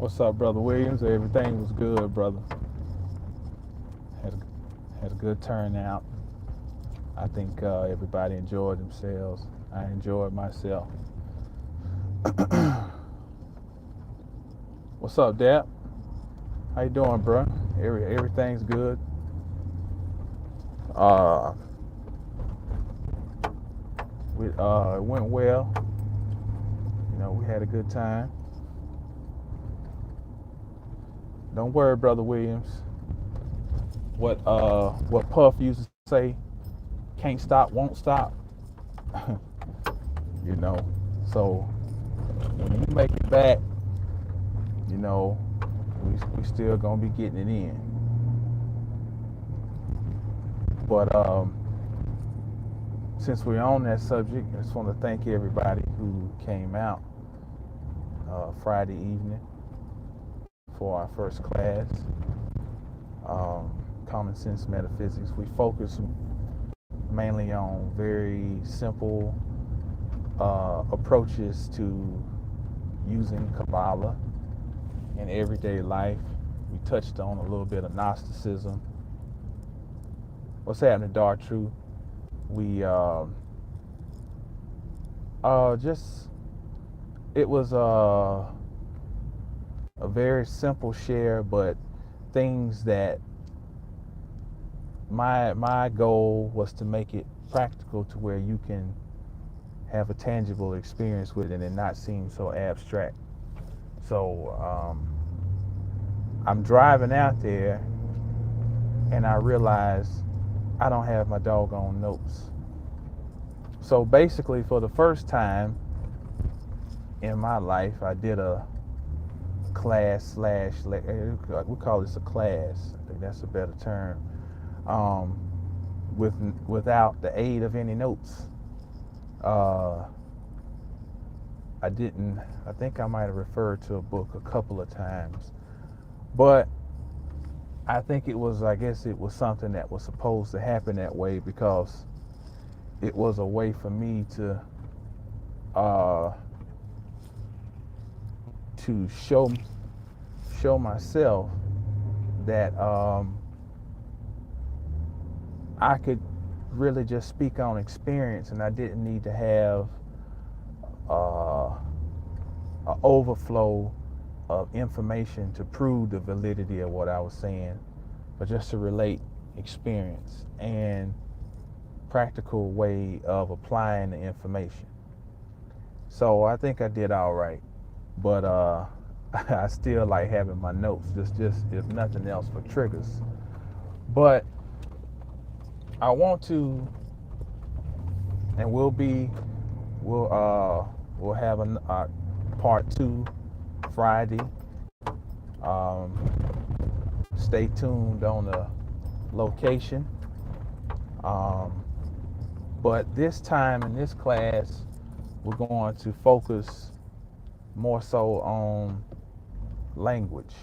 What's up, Brother Williams? Everything was good, brother. Had had a good turnout. I think everybody enjoyed themselves. I enjoyed myself. What's up, Dap? How you doing, bro? Everything's good. Uh, it went well. We had a good time. Don't worry, Brother Williams. What Puff used to say, can't stop, won't stop. you know. So when you make it back, we still gonna be getting it in. But since we're on that subject, I just want to thank everybody who came out Friday evening for our first class, Common Sense Metaphysics. We focus mainly on very simple approaches to using Kabbalah in everyday life. We touched on a little bit of Gnosticism. What's happening, Dark Truth? We it was a very simple share, but things that my goal was to make it practical to where you can have a tangible experience with it and not seem so abstract. So I'm driving out there and I realized I don't have my doggone notes. So basically, for the first time in my life, I did a class we call this a class. I think that's a better term. Without the aid of any notes. I think I might have referred to a book a couple of times, but I guess it was something that was supposed to happen that way, because it was a way for me to show myself that I could really just speak on experience, and I didn't need to have an overflow of information to prove the validity of what I was saying, but just to relate experience and practical way of applying the information. So I think I did all right, but I still like having my notes, just if nothing else, for triggers. But I want to, and we'll have a part 2 Friday. Stay tuned on the location. But this time in this class, we're going to focus more so on language,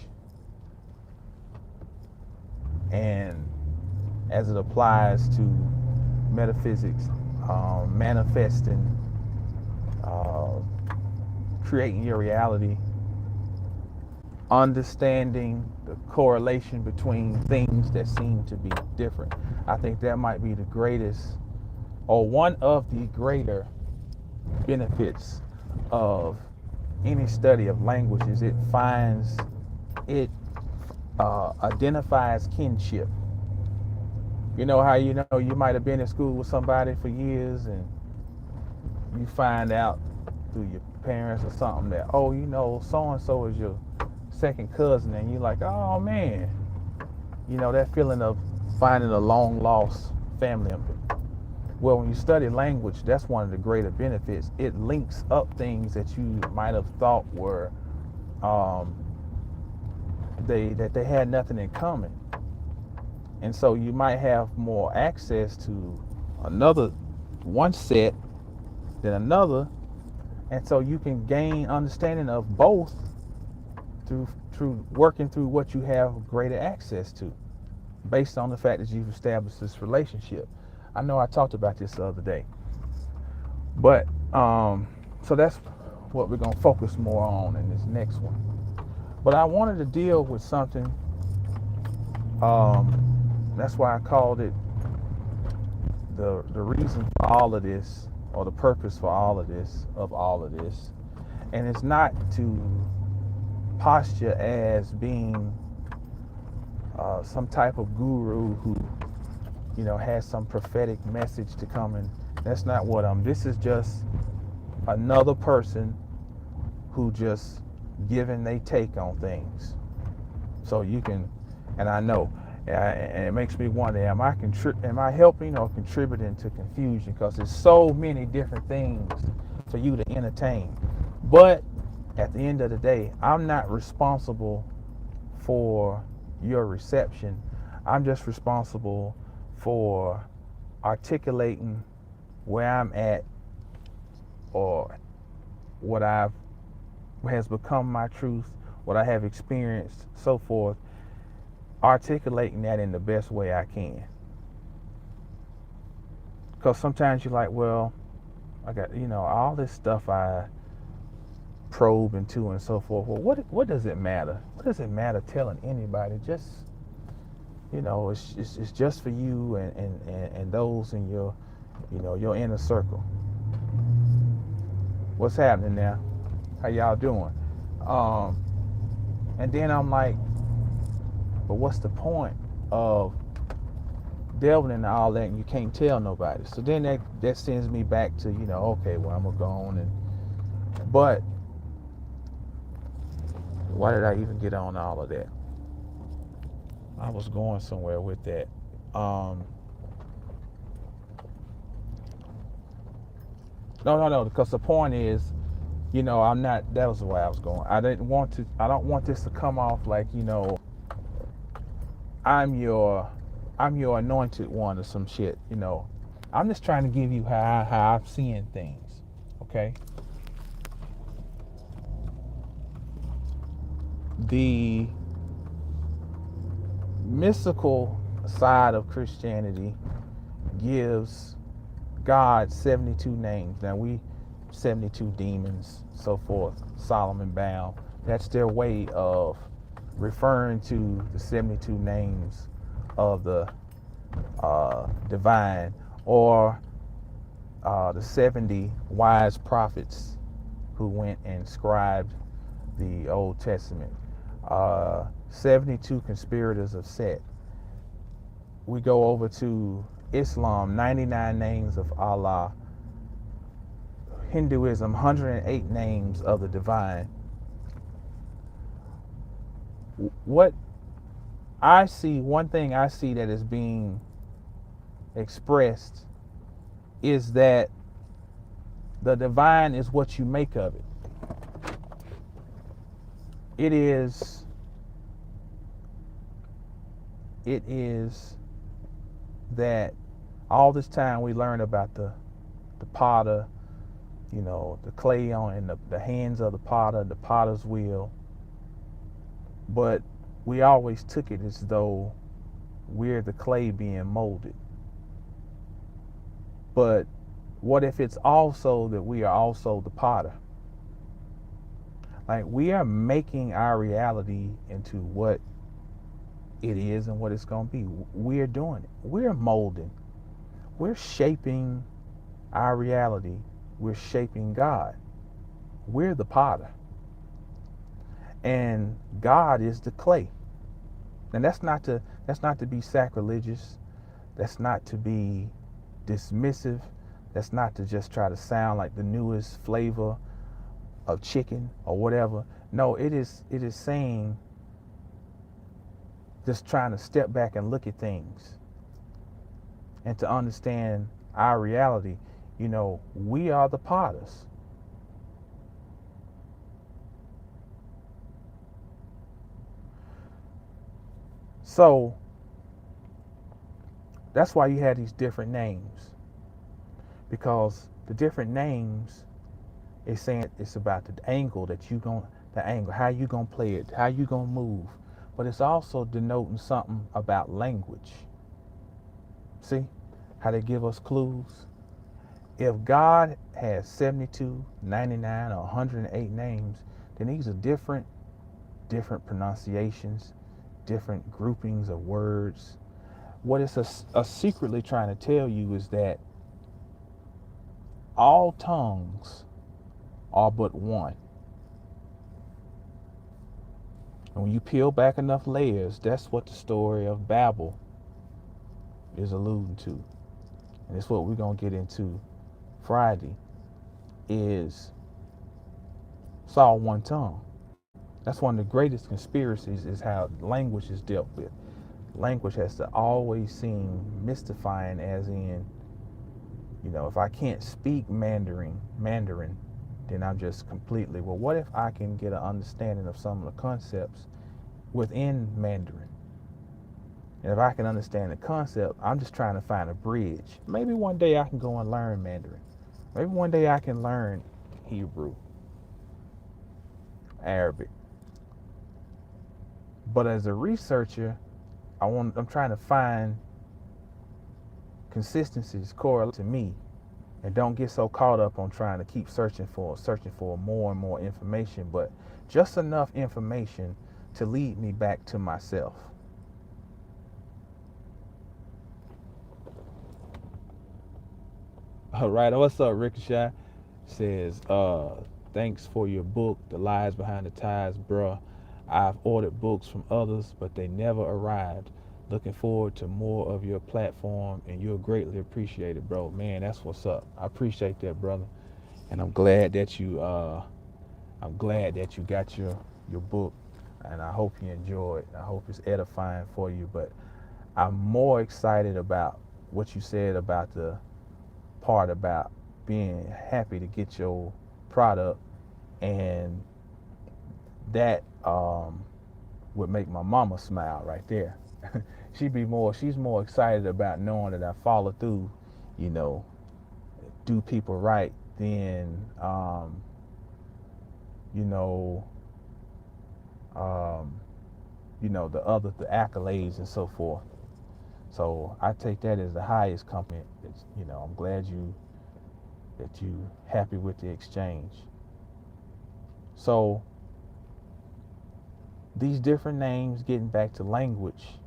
and as it applies to metaphysics, manifesting, creating your reality, understanding the correlation between things that seem to be different. I think that might be the greatest, or one of the greater benefits of any study of languages. It identifies kinship. You know how you might have been in school with somebody for years, and you find out through your parents or something that, so and so is your second cousin, and you're like, oh man, that feeling of finding a long lost family member. Well, when you study language, that's one of the greater benefits. It links up things that you might have thought were that they had nothing in common. And so you might have more access to one set than another. And so you can gain understanding of both through working through what you have greater access to, based on the fact that you've established this relationship. I know I talked about this the other day. But so that's what we're going to focus more on in this next one. But I wanted to deal with something. That's why I called it the reason for all of this, or the purpose for all of this, and it's not to posture as being some type of guru who, has some prophetic message to come in. That's not what I'm. This is just another person who just giving their take on things. So you can, and I know, and it makes me wonder: am I helping or contributing to confusion? Because there's so many different things for you to entertain. But at the end of the day, I'm not responsible for your reception. I'm just responsible for articulating where I'm at, or what has become my truth, what I have experienced, so forth, articulating that in the best way I can. Because sometimes you're like, well, I got, all this stuff I probe into and so forth. Well, what does it matter? What does it matter telling anybody? Just, it's just for you and those in your, your inner circle. What's happening now? How y'all doing? And then I'm like, but what's the point of delving into all that and you can't tell nobody? So then that sends me back to, okay, well, I'm gonna go on but why did I even get on all of that? I was going somewhere with that. No, because the point is, I'm not, that was the way I was going. I don't want this to come off like, I'm your anointed one or some shit, I'm just trying to give you how I'm seeing things, okay? The mystical side of Christianity gives God 72 names. Now 72 demons, so forth, Solomon bound. That's their way of referring to the 72 names of the divine, or the 70 wise prophets who went and scribed the Old Testament. 72 conspirators of Set. We go over to Islam, 99 names of Allah. Hinduism, 108 names of the divine. What I see, one thing I see that is being expressed is that the divine is what you make of it. It is that all this time we learn about the potter, the clay in the hands of the potter, the potter's wheel. But we always took it as though we're the clay being molded. But what if it's also that we are also the potter? Like, we are making our reality into what it is and what it's going to be. We're doing it. We're molding. We're shaping our reality. We're shaping God. We're the potter. And God is the clay. And that's not to be sacrilegious. That's not to be dismissive. That's not to just try to sound like the newest flavor of chicken or whatever. No, it is saying, just trying to step back and look at things and to understand our reality. We are the potters. So that's why you had these different names, because the different names is saying it's about the angle how you gonna play it, how you gonna move. But it's also denoting something about language. See how they give us clues? If God has 72, 99, or 108 names, then these are different different pronunciations, different groupings of words. What it's secretly trying to tell you is that all tongues are but one. And when you peel back enough layers, that's what the story of Babel is alluding to. And it's what we're going to get into Friday, is it's all one tongue. That's one of the greatest conspiracies, is how language is dealt with. Language has to always seem mystifying, as in, if I can't speak Mandarin, then I'm just completely, well, what if I can get an understanding of some of the concepts within Mandarin? And if I can understand the concept, I'm just trying to find a bridge. Maybe one day I can go and learn Mandarin. Maybe one day I can learn Hebrew, Arabic. But as a researcher, I'm trying to find consistencies correlate to me, and don't get so caught up on trying to keep searching for more and more information, but just enough information to lead me back to myself. All right, what's up, Ricochet? Says, thanks for your book, The Lies Behind the Ties, bruh. I've ordered books from others, but they never arrived. Looking forward to more of your platform, and you're greatly appreciated, bro. Man, that's what's up. I appreciate that, brother. And I'm glad that you got your book, and I hope you enjoy it. I hope it's edifying for you. But I'm more excited about what you said about the part about being happy to get your product, and that would make my mama smile right there. She's more excited about knowing that I follow through, do people right, than the accolades and so forth. So I take that as the highest compliment. It's, I'm glad that you happy with the exchange. So these different names, getting back to language,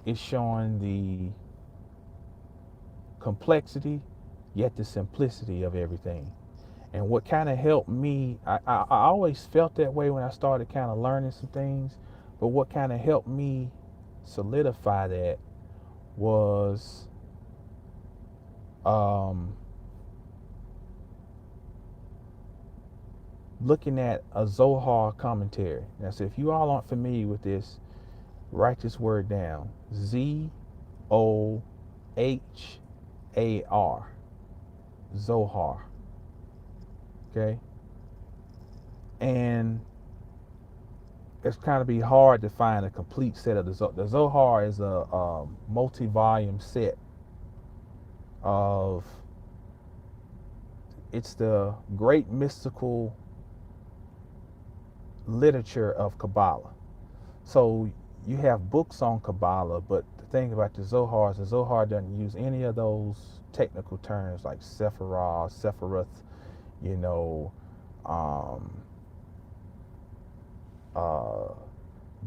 is showing the complexity yet the simplicity of everything. And what kind of helped me, I always felt that way when I started kind of learning some things, but what kind of helped me solidify that was looking at a Zohar commentary. Now, so if you all aren't familiar with this, write this word down: Zohar. Zohar. Okay? And it's kind of be hard to find a complete set of the Zohar. The Zohar is a multi-volume set of, it's the great mystical literature of Kabbalah. So you have books on Kabbalah, but the thing about the Zohar is the Zohar doesn't use any of those technical terms like Sephiroth,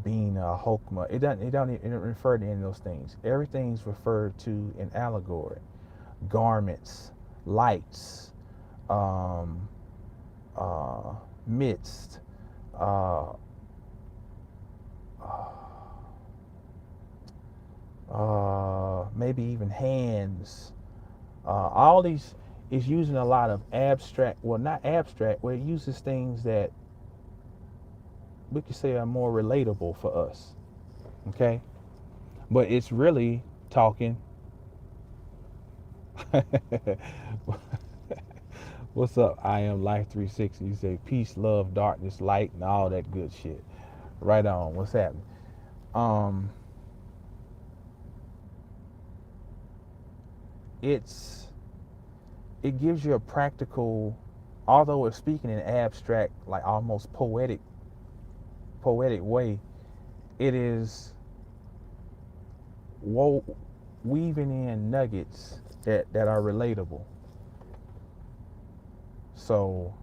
Bina, Hokmah. It doesn't refer to any of those things. Everything's referred to in allegory: garments, lights, midst, maybe even hands. All these is using a lot of abstract, well, not abstract, where it uses things that we could say are more relatable for us. Okay? But it's really talking. What's up? I am Life 360. You say peace, love, darkness, light, and all that good shit. Right on. What's happening? It gives you a practical, although it's speaking in abstract, like almost poetic way, it is weaving in nuggets that are relatable. So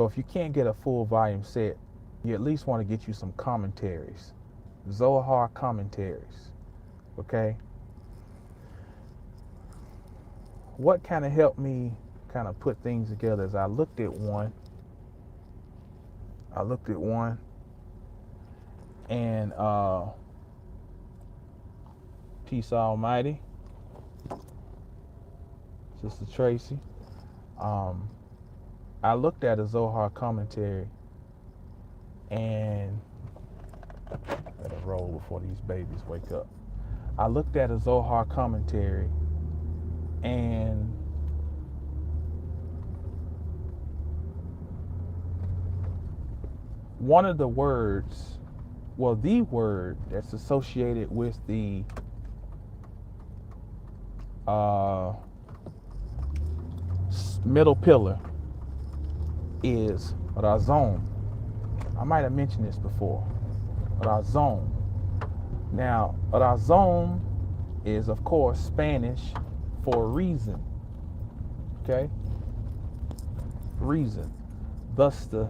So if you can't get a full volume set, you at least want to get you some commentaries, Zohar commentaries. Okay. What kind of helped me kind of put things together is I looked at one, and peace almighty, Sister Tracy. I looked at a Zohar commentary, and better roll before these babies wake up. I looked at a Zohar commentary, and one of the words, well, the word that's associated with the middle pillar is razón. I might have mentioned this before. Razón. Now, razón is, of course, Spanish for reason. Okay? Reason. Thus the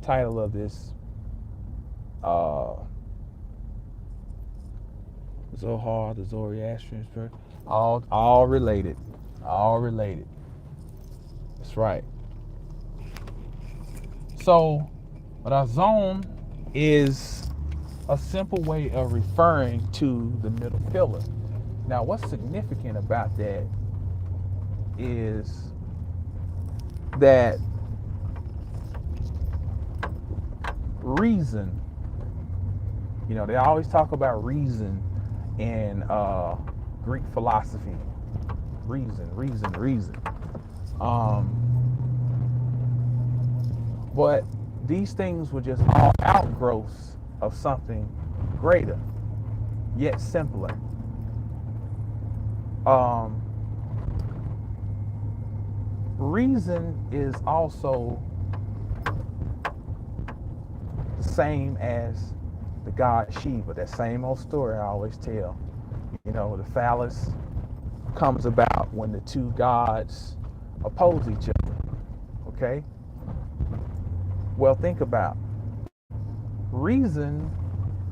title of this Zohar, the Zoroastrian spirit, all related. All related. That's right. So, razón is a simple way of referring to the middle pillar. Now, what's significant about that is that reason, you know, they always talk about reason in Greek philosophy. Reason. But these things were just all outgrowths of something greater, yet simpler. Reason is also the same as the god Shiva. That same old story I always tell. You know, the phallus comes about when the two gods oppose each other. Okay? Well, think about it. Reason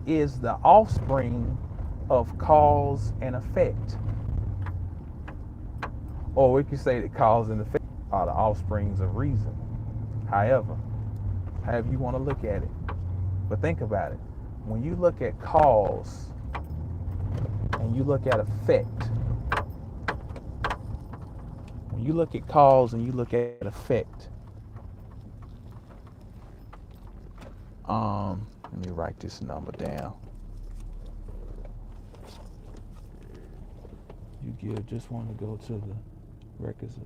is the offspring of cause and effect. Or we could say that cause and effect are the offsprings of reason. However you want to look at it. But think about it. When you look at cause and you look at effect, let me write this number down. Just want to go to the records.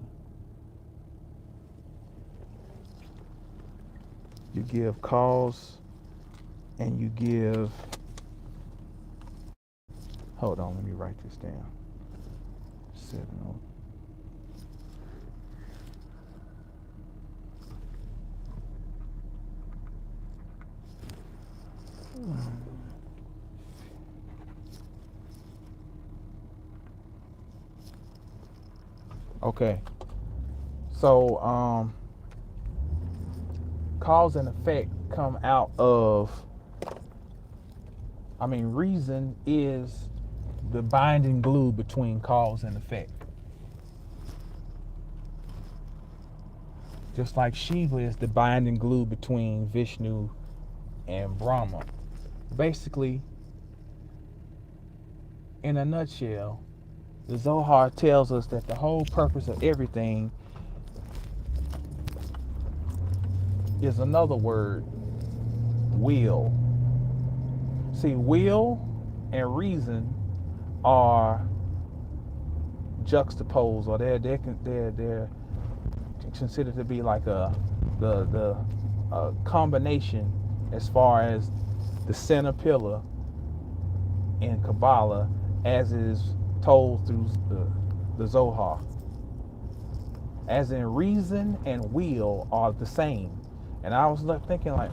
You give cause and you give, hold on, let me write this down. 70. Okay, so cause and effect come out of, reason is the binding glue between cause and effect. Just like Shiva is the binding glue between Vishnu and Brahma. Basically, in a nutshell, the Zohar tells us that the whole purpose of everything is another word, will. See, will and reason are juxtaposed, or they're considered to be like a combination as far as the center pillar in Kabbalah, as is told through the Zohar. As in, reason and will are the same. And I was thinking, like,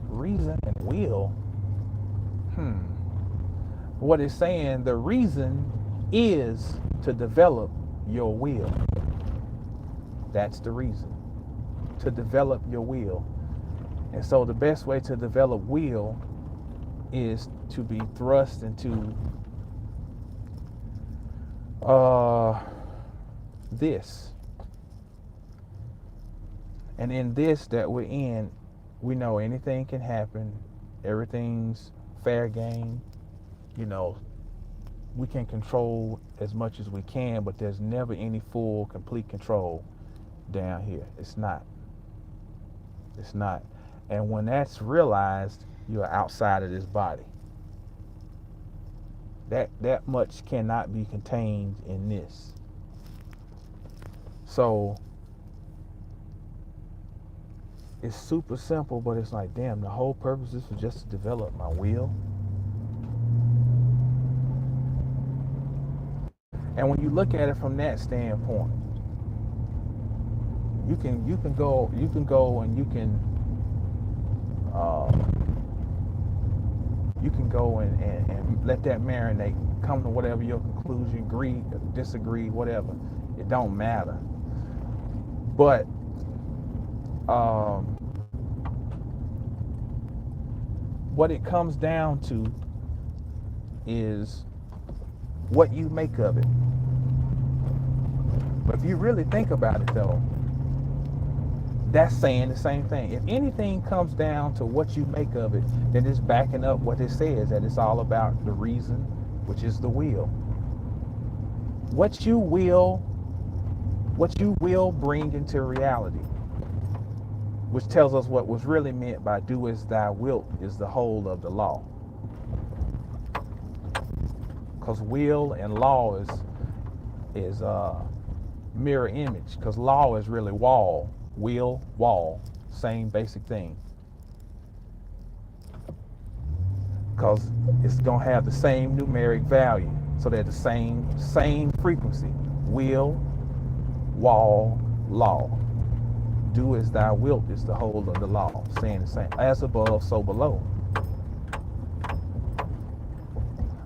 reason and will? What it's saying, the reason is to develop your will. That's the reason. to develop your will. And so the best way to develop will is to be thrust into this. And in this that we're in, we know anything can happen. Everything's fair game. You know, we can control as much as we can, but there's never any full, complete control down here. It's not. It's not. And when that's realized, you're outside of this body. That much cannot be contained in this. So it's super simple, but it's like, damn, the whole purpose is just to develop my will. And when you look at it from that standpoint, you can go and you can go and let that marinate, come to whatever your conclusion, agree, disagree, whatever. It don't matter. But what it comes down to is what you make of it. But if you really think about it though, that's saying the same thing. If anything comes down to what you make of it, then it's backing up what it says, that it's all about the reason, which is the will. What you will bring into reality, which tells us what was really meant by do as thou wilt is the whole of the law. Because will and law is mirror image, because law is really wall. Will, wall, same basic thing. Because it's going to have the same numeric value. So they're the same frequency. Will, wall, law. Do as thou wilt is the whole of the law. Saying the same. As above, so below.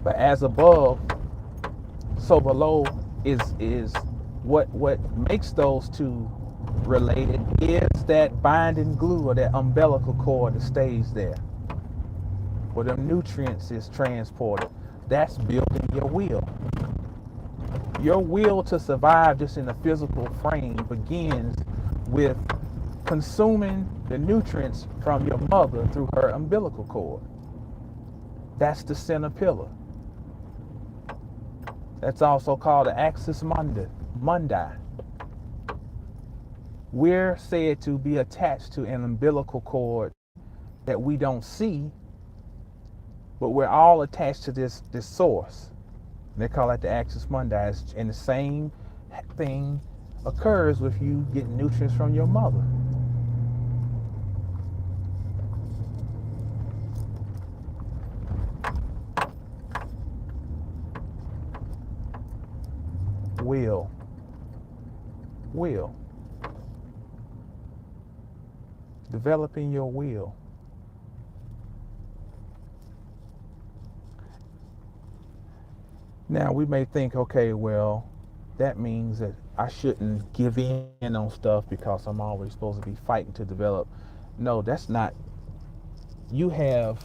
But as above, so below is what makes those two related is that binding glue or that umbilical cord that stays there, where the nutrients is transported. That's building your will. Your will to survive just in a physical frame begins with consuming the nutrients from your mother through her umbilical cord. That's the center pillar. That's also called the axis mundi. We're said to be attached to an umbilical cord that we don't see, but we're all attached to this source. They call it the axis mundi, and the same thing occurs with you getting nutrients from your mother. Will. Developing your will. Now we may think, okay, well, that means that I shouldn't give in on stuff because I'm always supposed to be fighting to develop. No, that's not. You have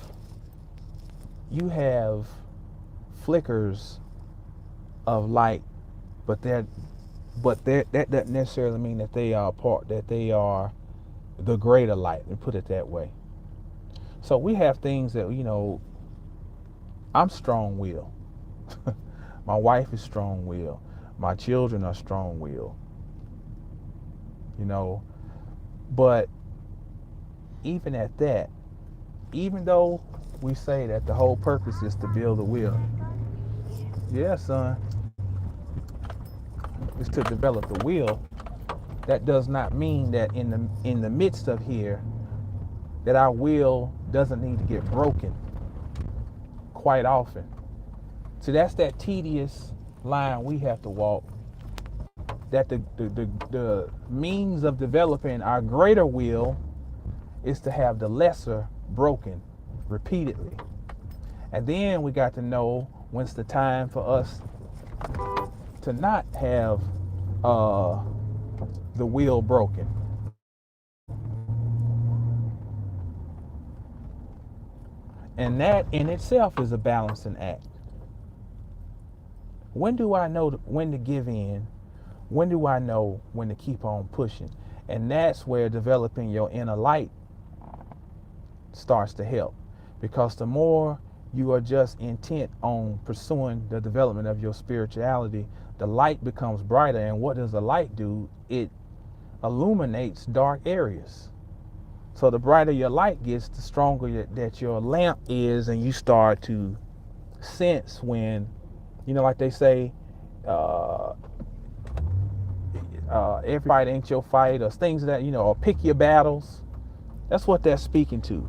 flickers of light, but that doesn't necessarily mean that they are the greater light, and put it that way. So we have things that, I'm strong-willed. My wife is strong-willed. My children are strong-willed. But even at that, even though we say that the whole purpose is to build a will, yeah, son, is to develop the will, that does not mean that in the midst of here that our will doesn't need to get broken quite often. So that's that tedious line we have to walk, that the means of developing our greater will is to have the lesser broken repeatedly. And then we got to know when's the time for us to not have the will broken. And that in itself is a balancing act. When do I know when to give in? When do I know when to keep on pushing? And that's where developing your inner light starts to help. Because the more you are just intent on pursuing the development of your spirituality, the light becomes brighter. And what does the light do? It illuminates dark areas. So the brighter your light gets, the stronger that your lamp is, and you start to sense when, like they say, everybody ain't your fight, or things that, or pick your battles. That's what that's speaking to,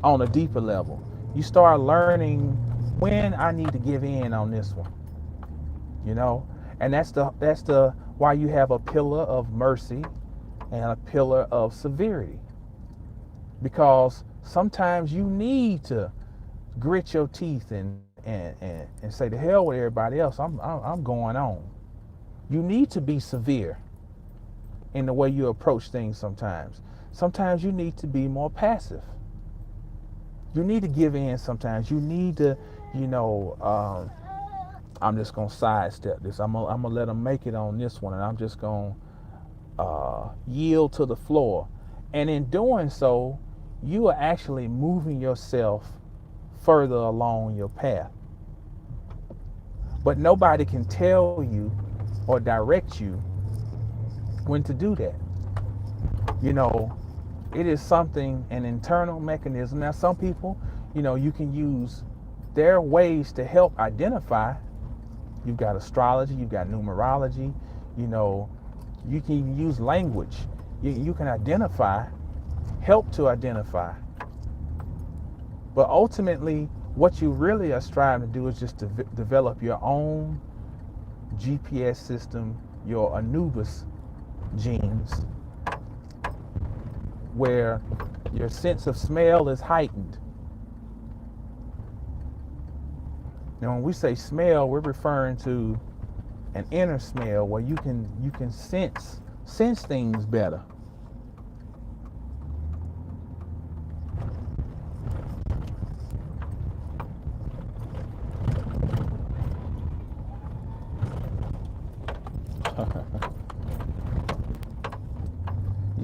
on a deeper level. You start learning when I need to give in on this one, and that's the why you have a pillar of mercy and a pillar of severity, because sometimes you need to grit your teeth and say, to hell with everybody else, I'm going on. You need to be severe in the way you approach things sometimes. Sometimes you need to be more passive. You need to give in sometimes. You need to, I'm just going to sidestep this. I'm going to let them make it on this one, and I'm just going to yield to the floor. And in doing so, you are actually moving yourself further along your path. But nobody can tell you or direct you when to do that. It is something, an internal mechanism. Now, some people, you can use their ways to help identify. You've got astrology, you've got numerology, you can use language. You can identify, help to identify. But ultimately, what you really are striving to do is just to develop your own GPS system, your Anubis genes, where your sense of smell is heightened. Now, when we say smell, we're referring to an inner smell where you can sense things better.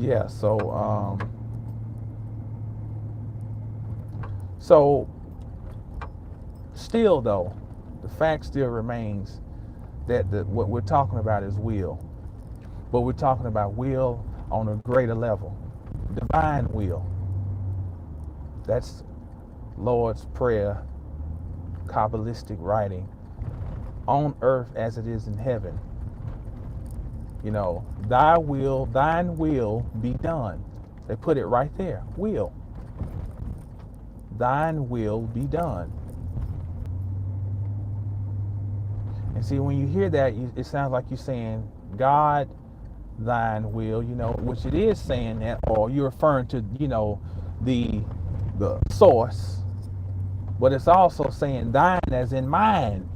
Yeah, so still though, the fact still remains that what we're talking about is will. But we're talking about will on a greater level. Divine will. That's Lord's Prayer, Kabbalistic writing. On earth as it is in heaven. Thine will be done. They put it right there. Will. Thine will be done. And see, when you hear that, it sounds like you're saying, God, thine will, which it is saying that, or you're referring to, the source, but it's also saying thine as in mine.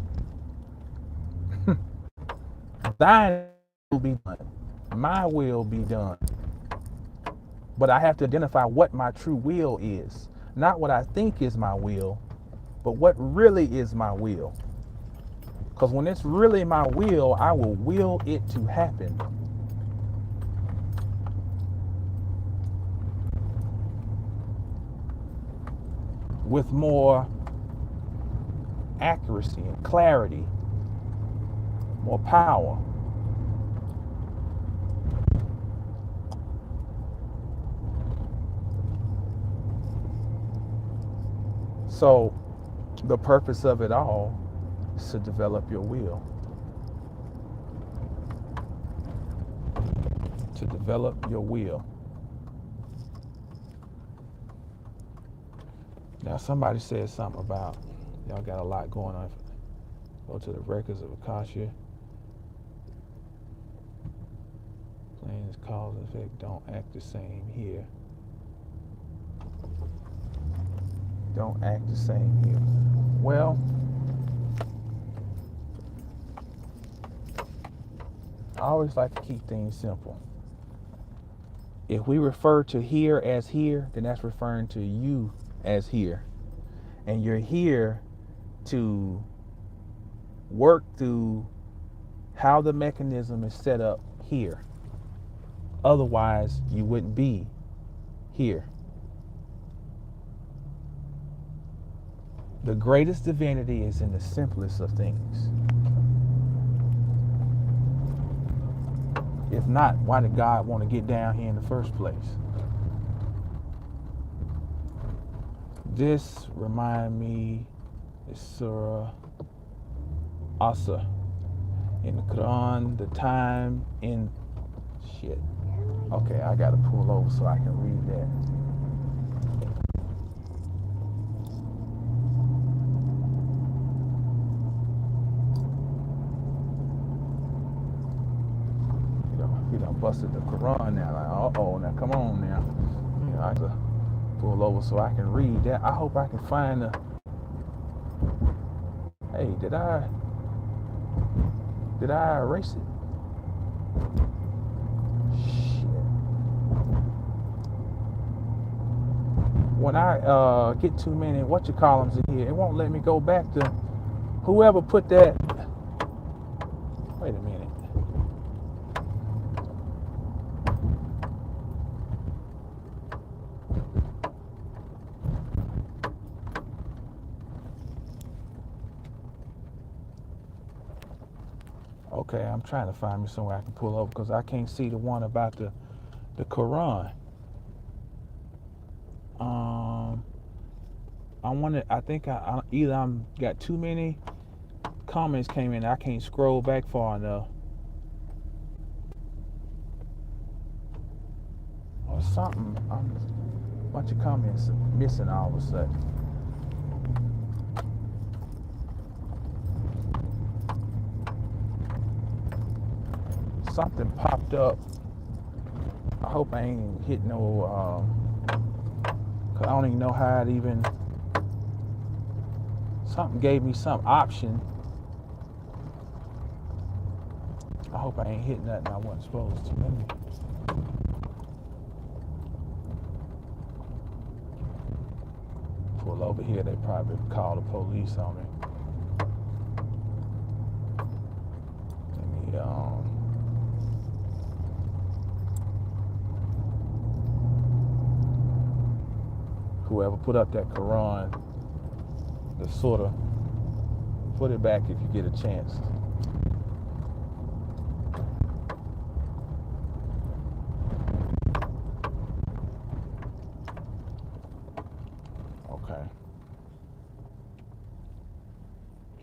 Thine will be done. My will be done. But I have to identify what my true will is. Not what I think is my will, but what really is my will. Because when it's really my will, I will will it to happen. With more accuracy and clarity, more power. So the purpose of it all is to develop your will. To develop your will. Now somebody said something about, y'all got a lot going on. Go to the records of Akasha. Planes, cause and effect don't act the same here. Don't act the same here. Well, I always like to keep things simple. If we refer to here as here, then that's referring to you as here. And you're here to work through how the mechanism is set up here. Otherwise, you wouldn't be here. The greatest divinity is in the simplest of things. If not, why did God want to get down here in the first place? This remind me, it's Surah Asa in the Quran, the time in shit. Okay, I gotta pull over so I can read that. He done busted the Quran now. Like, uh-oh, now come on now. You know, I have to pull over so I can read that. I hope I can find the... Hey, did I erase it? Shit. When I get too many whatchamacallits in here, it won't let me go back to whoever put that. Wait a minute. Okay, I'm trying to find me somewhere I can pull over because I can't see the one about the Quran. I think either I'm got too many comments came in. I can't scroll back far enough. Or something. A bunch of comments missing all of a sudden. Something popped up. I hope I ain't hit no cause I don't even know how it even. Something gave me some option. I hope I ain't hit nothing I wasn't supposed to. Let me. Pull over here. They probably call the police on me. Let me whoever put up that Quran, the sort of put it back if you get a chance. Okay.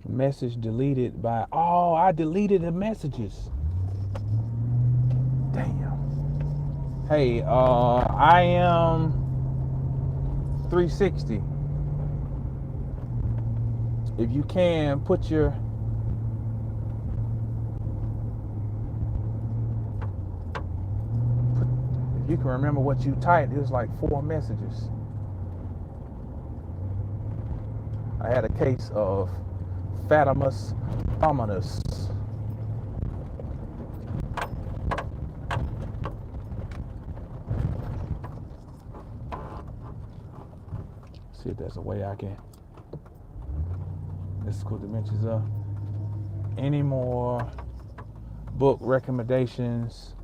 Message deleted by, oh, I deleted the messages. Damn. Hey, I am 360. If you can put your if you can remember what you typed, it was like 4 messages. I had a case of Fatimus ominous. See if there's a way I can. Mystical Dimensions up. Any more book recommendations?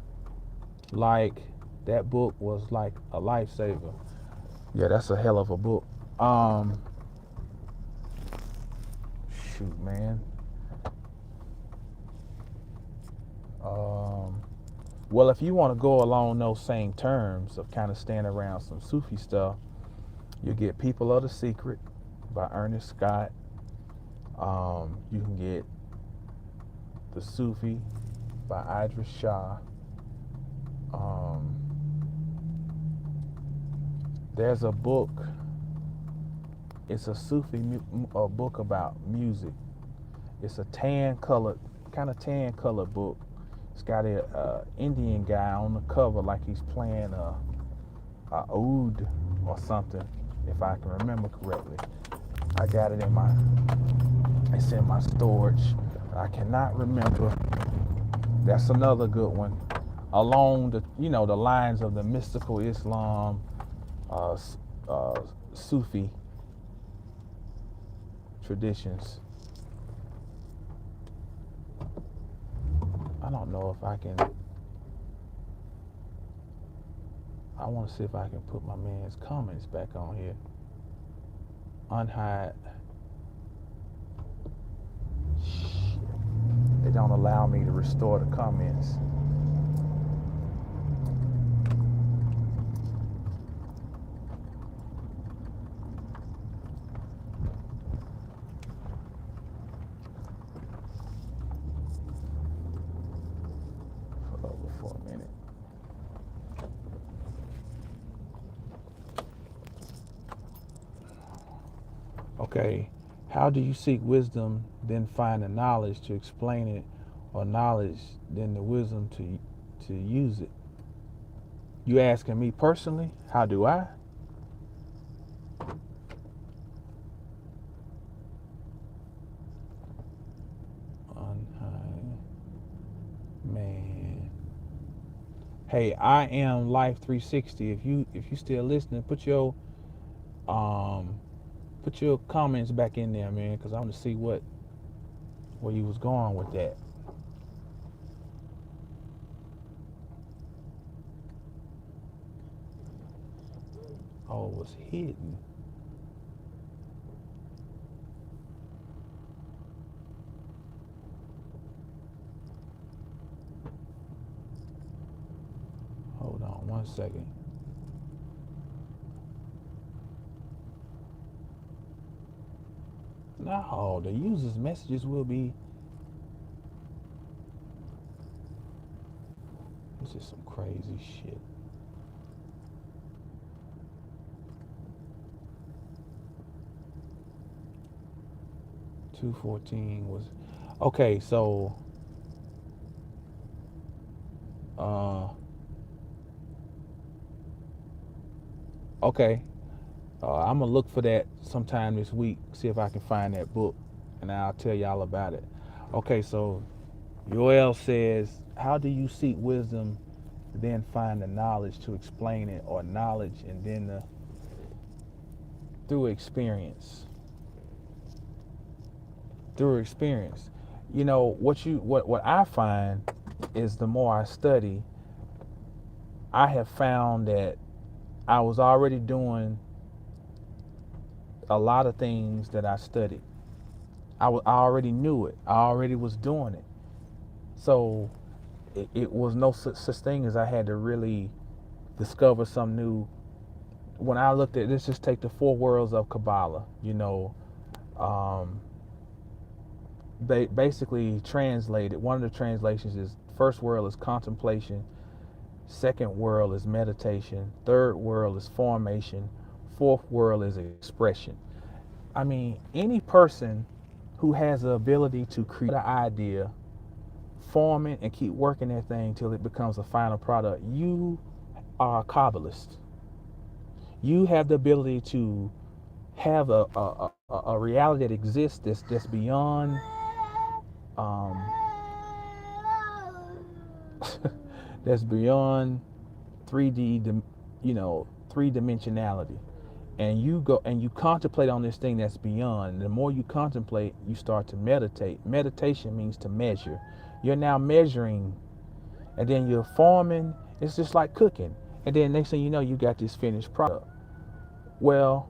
Like that book was like a lifesaver. Yeah, that's a hell of a book. Shoot, man. Well, if you want to go along those same terms of kind of staying around some Sufi stuff, you get People of the Secret by Ernest Scott. You can get The Sufi by Idris Shah. There's a book. It's a Sufi book about music. It's a kind of tan colored book. It's got a Indian guy on the cover like he's playing a oud or something, if I can remember correctly. I got it it's in my storage. I cannot remember. That's another good one. along the the lines of the mystical Islam, Sufi traditions. I don't know if I can. I want to see if I can put my man's comments back on here. Unhide. Shit. They don't allow me to restore the comments. Hold over for a minute. Okay, how do you seek wisdom, then find the knowledge to explain it, or knowledge, then the wisdom to use it? You asking me personally? How do I? Man. Hey, I am Life 360. If you still listening, put your comments back in there, man, because I want to see where you was going with that. Oh, it was hidden. Hold on 1 second. No, the user's messages will be. This is some crazy shit. $214 was okay. So, okay. I'm gonna look for that sometime this week. See if I can find that book, and I'll tell y'all about it. Okay, so Yoel says, "How do you seek wisdom, then find the knowledge to explain it, or knowledge and then through experience?" Through experience, what I find is the more I study, I have found that I was already doing a lot of things that I studied. I already knew it. I already was doing it. So it was no such thing as I had to really discover something new. When I looked at, let's just take the 4 worlds of Kabbalah, they basically translated, one of the translations is, first world is contemplation, second world is meditation, third world is formation, fourth world is expression. I mean, any person who has the ability to create an idea, form it, and keep working that thing till it becomes a final product, you are a Kabbalist. You have the ability to have a reality that exists that's beyond that's beyond 3D, three dimensionality. And you go and you contemplate on this thing that's beyond. The more you contemplate, you start to meditate. Meditation means to measure. You're now measuring, and then you're forming. It's just like cooking. And then next thing you know, you got this finished product. Well,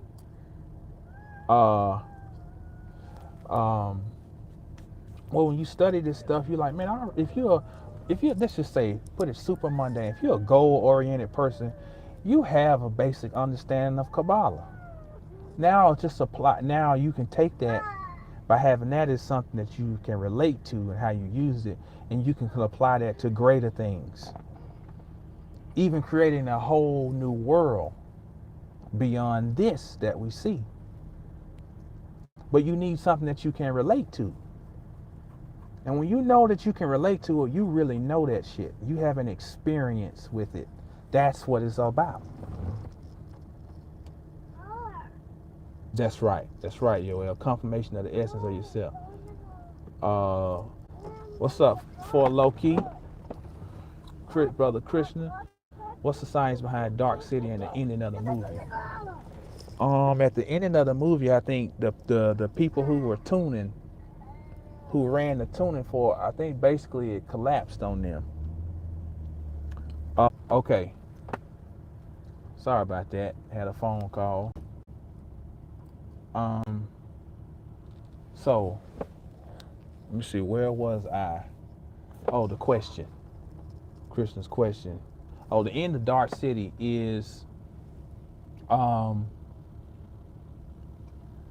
when you study this stuff, you're like, man, if you're let's just say, put it super mundane. If you're a goal-oriented person, you have a basic understanding of Kabbalah. Now just apply. Now you can take that, by having that as something that you can relate to and how you use it, and you can apply that to greater things, even creating a whole new world beyond this that we see. But you need something that you can relate to. And when you know that you can relate to it, you really know that shit. You have an experience with it. That's what it's about. That's right, Yoel. Confirmation of the essence of yourself. What's up, for low key? Brother Krishna. What's the science behind Dark City and the ending of the movie? At the ending of the movie, I think the people who were tuning, who ran the tuning for, I think basically it collapsed on them. Okay. Sorry about that. Had a phone call. So let me see, where was I? Oh, the question. Krishna's question. Oh, the end of Dark City is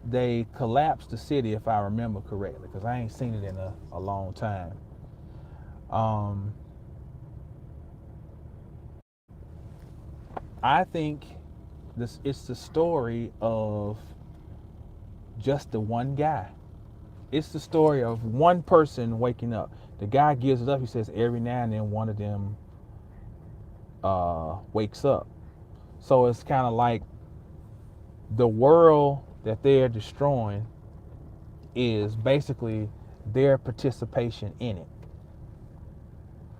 they collapsed the city, if I remember correctly, because I ain't seen it in a long time. I think it's the story of just the one guy. It's the story of one person waking up. The guy gives it up. He says every now and then one of them wakes up. So it's kind of like the world that they're destroying is basically their participation in it.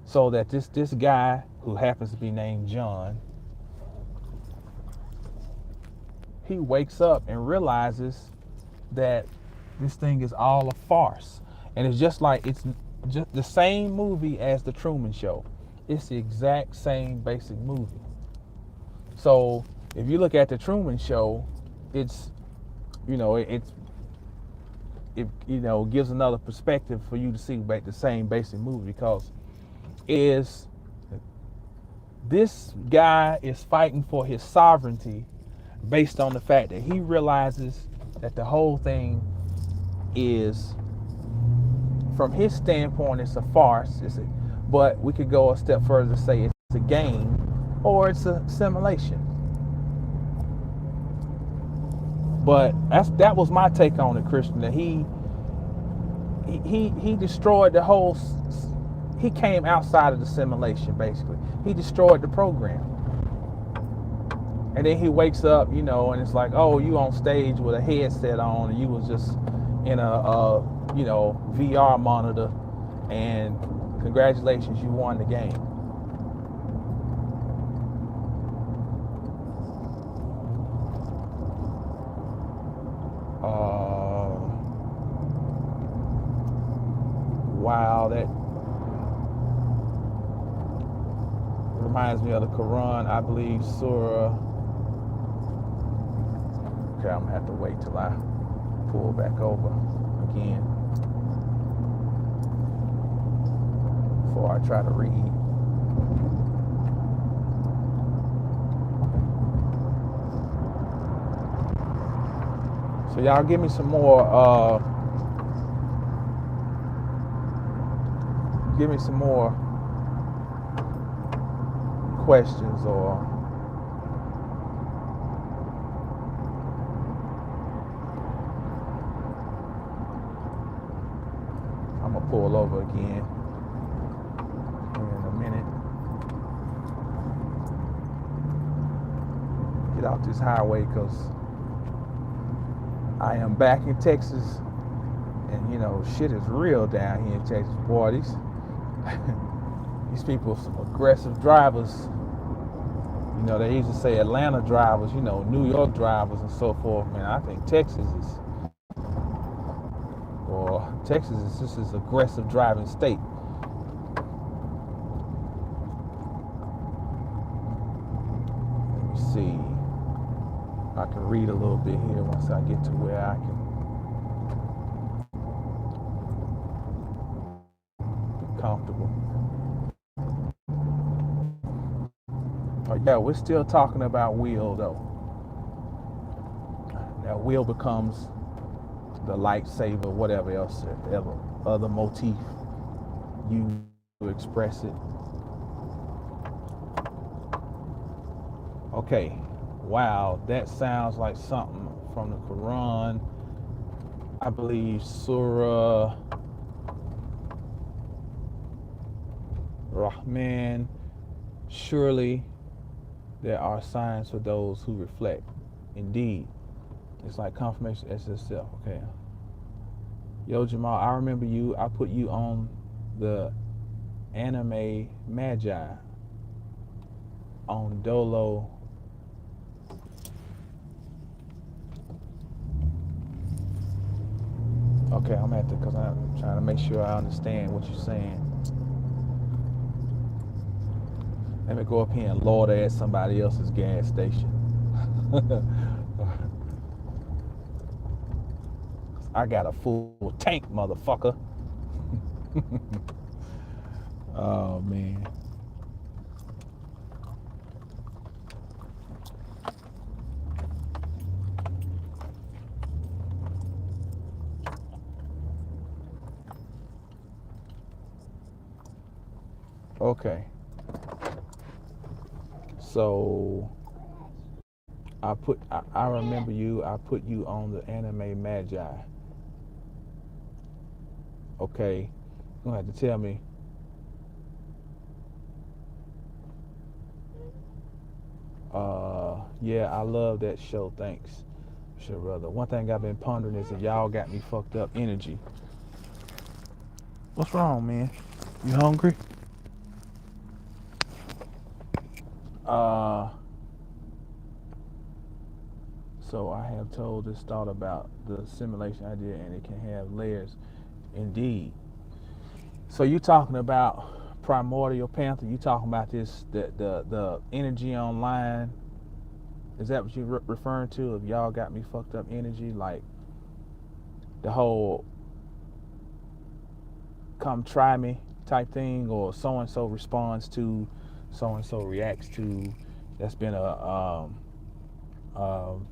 So that this guy, who happens to be named John, he wakes up and realizes that this thing is all a farce. And it's just just the same movie as the Truman Show. It's the exact same basic movie. So if you look at the Truman Show, it gives another perspective for you to see the same basic movie, because this guy is fighting for his sovereignty based on the fact that he realizes that the whole thing is, from his standpoint, it's a farce. But we could go a step further to say it's a game or it's a simulation. But that was my take on it, Christian. That he destroyed the whole. He came outside of the simulation, basically. He destroyed the program. And then he wakes up, and it's like, oh, you on stage with a headset on, and you was just in a VR monitor, and congratulations, you won the game. Wow, that reminds me of the Quran, I believe, Surah. Okay, I'm gonna have to wait till I pull back over again before I try to read. So y'all give me some more questions, or I'm gonna pull over again in a minute. Get off this highway, because I am back in Texas, and shit is real down here in Texas. Boy, these people are some aggressive drivers. They used to say Atlanta drivers, New York drivers and so forth. Man, I think Texas is just this aggressive driving state. Let me see. I can read a little bit here once I get to where I can be comfortable. Oh yeah, we're still talking about will, though. That will becomes the lightsaber, whatever else, other motif you express it. Okay. Wow, that sounds like something from the Quran. I believe Surah Rahman. Surely there are signs for those who reflect. Indeed. It's like confirmation as itself. Okay. Yo, Jamal, I remember you. I put you on the anime Magi. on Dolo. Okay, I'm gonna have to, because I'm trying to make sure I understand what you're saying. Let me go up here and loiter at somebody else's gas station. I got a full tank, motherfucker. Oh, man. Okay. So I remember you. I put you on the anime Magi. Okay. You're gonna have to tell me. Yeah, I love that show. Thanks. Sure, brother. One thing I've been pondering is that y'all got me fucked up energy. What's wrong, man? You hungry? So I have told this thought about the simulation idea, and it can have layers. Indeed. So you talking about Primordial Panther? You talking about this the energy online? Is that what you're referring to? If y'all got me fucked up energy, like the whole "come try me" type thing, or so and so responds to, so and so reacts to. That's been a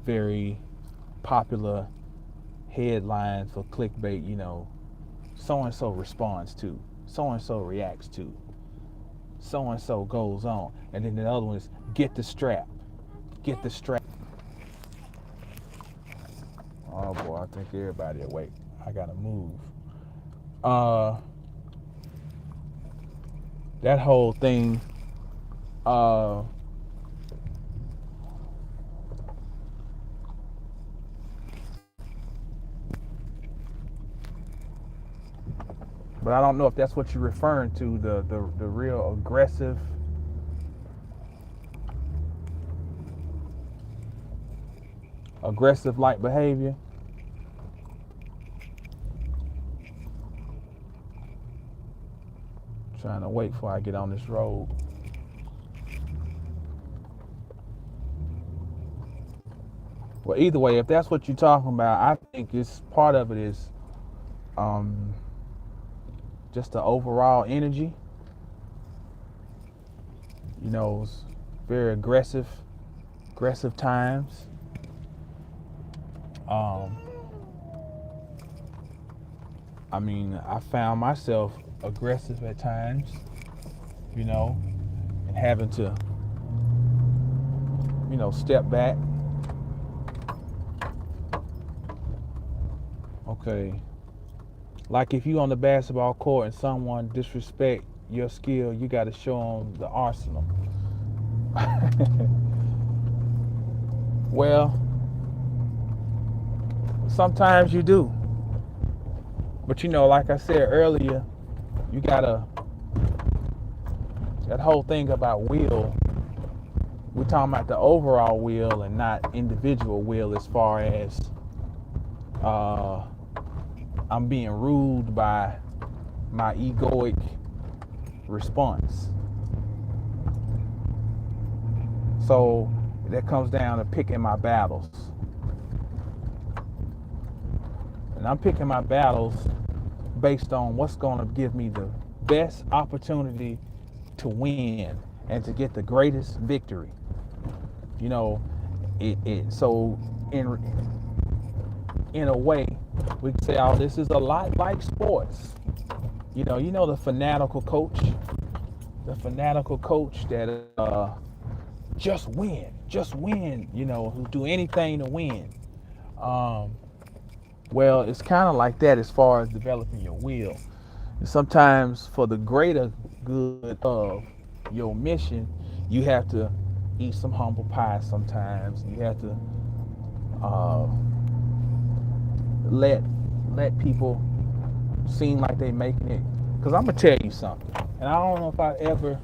very popular headline for clickbait. You know, so and so responds to, so and so reacts to, so and so goes on, and then the other one is get the strap, get the strap. Oh boy, I think everybody awake. I gotta move. That whole thing. Uh, but I don't know if that's what you're referring to. The real aggressive like behavior. Trying to wait before I get on this road. Well, either way, if that's what you're talking about, I think it's part of it is um, just the overall energy. You know, it's very aggressive times. Um, I mean, I found myself aggressive at times, you know, and having to, you know, step back. Okay. Like if you on the basketball court and someone disrespect your skill, you got to show them the arsenal. Well, sometimes you do. But you know, like I said earlier, you gotta, that whole thing about will, we're talking about the overall will and not individual will, as far as I'm being ruled by my egoic response. So that comes down to picking my battles. And I'm picking my battles based on what's going to give me the best opportunity to win and to get the greatest victory. You know, so in a way, we can say, oh, this is a lot like sports. You know the fanatical coach that just win, you know, who do anything to win. Well, it's kind of like that as far as developing your will. And sometimes for the greater good of your mission, you have to eat some humble pie sometimes. You have to let people seem like they making it. Because I'm going to tell you something. And I don't know if I ever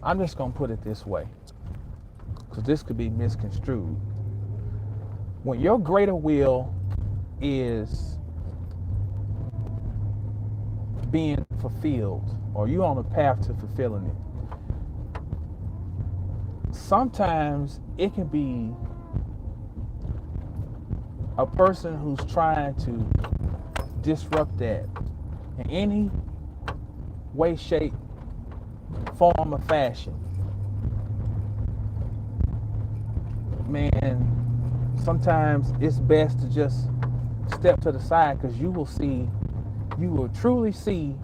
I'm just going to put it this way, because this could be misconstrued. When your greater will is being fulfilled, or you're on a path to fulfilling it, sometimes it can be a person who's trying to disrupt that in any way, shape, form, or fashion. Man, sometimes it's best to just step to the side, because you will truly see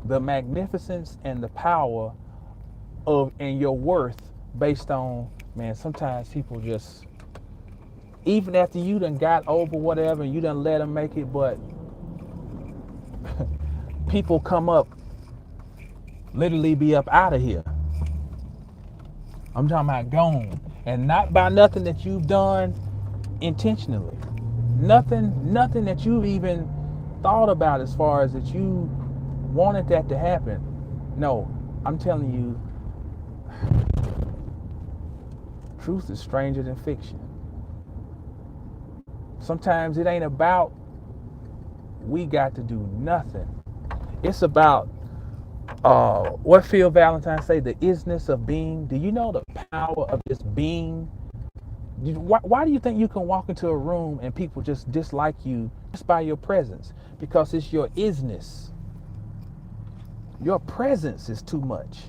the magnificence and the power of and your worth based on, man, sometimes people just, even after you done got over whatever and you done let them make it, but people come up, literally be up out of here. I'm talking about gone, and not by nothing that you've done intentionally. Nothing that you've even thought about as far as that you wanted that to happen. No, I'm telling you, truth is stranger than fiction. Sometimes it ain't about we got to do nothing. It's about what Phil Valentine say, the isness of being. Do you know the power of this being? Why do you think you can walk into a room and people just dislike you just by your presence? Because it's your isness. Your presence is too much.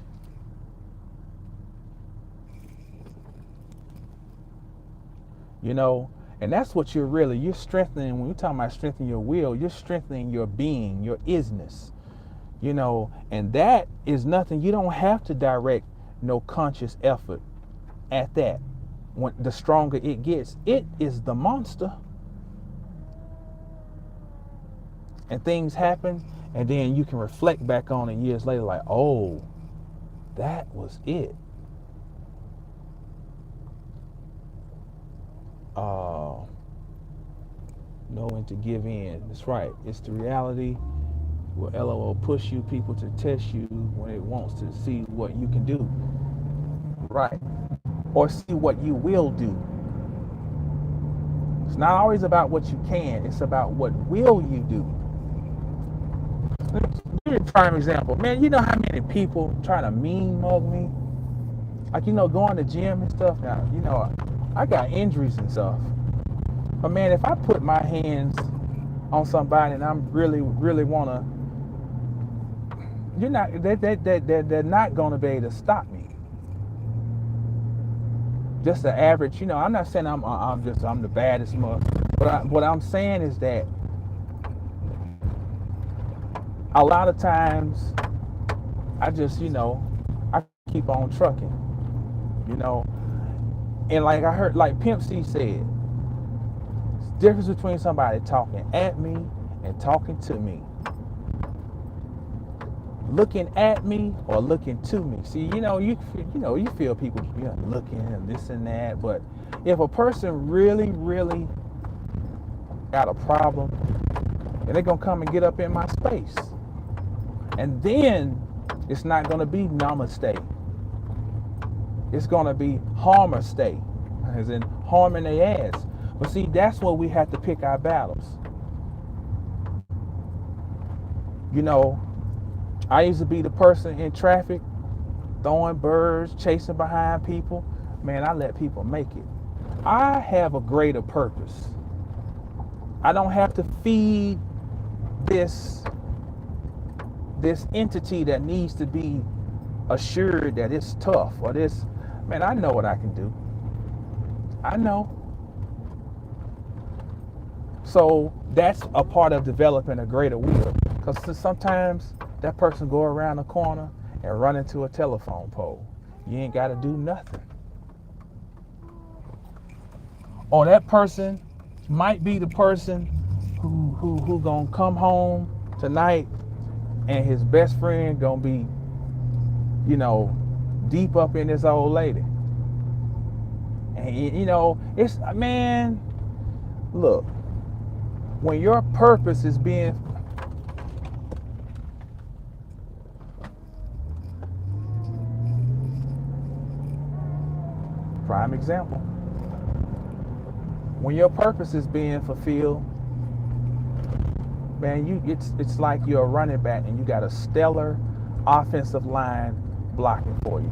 You know, and that's what you're strengthening. When you're talking about strengthening your will, you're strengthening your being, your isness. You know, and that is nothing. You don't have to direct no conscious effort at that. When the stronger it gets, it is the monster. And things happen, and then you can reflect back on it years later like, oh, that was it. Knowing to give in. That's right. It's the reality. Will LOL push you people to test you when it wants to see what you can do. Right. Or see what you will do. It's not always about what you can. It's about what will you do. Let me give you a prime example. Man, you know how many people try to mean mug me? Like, you know, going to gym and stuff. Now, you know, I got injuries and stuff. But man, if I put my hands on somebody and I'm really want to, they're not going to be able to stop me. Just the average, you know, I'm not saying I'm the baddest mother, but what I'm saying is that a lot of times I just, you know, I keep on trucking, you know, and like I heard, like Pimp C said, difference between somebody talking at me and talking to me. Looking at me or looking to me. See, you feel people, you know, looking and this and that, but if a person really got a problem, then they're gonna come and get up in my space. And then it's not gonna be namaste. It's gonna be harmer stay, as in harming their ass. But see, that's where we have to pick our battles. You know, I used to be the person in traffic, throwing birds, chasing behind people. Man, I let people make it. I have a greater purpose. I don't have to feed this entity that needs to be assured that it's tough or this. Man, I know what I can do. I know. So that's a part of developing a greater will. Because sometimes that person go around the corner and run into a telephone pole. You ain't got to do nothing. Or that person might be the person who gonna come home tonight and his best friend gonna be, you know, deep up in this old lady. And you know, it's, man, look, when your purpose is being Prime example. When your purpose is being fulfilled, man, it's like you're a running back and you got a stellar offensive line blocking for you.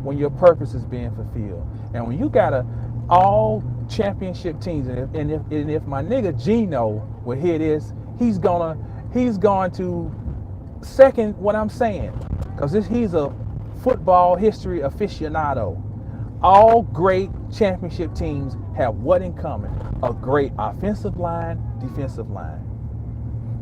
When your purpose is being fulfilled, and when you got all championship teams, and if my nigga Gino will hear this, he's going to second what I'm saying, because he's a football history aficionado. All great championship teams have what in common? A great offensive line, defensive line.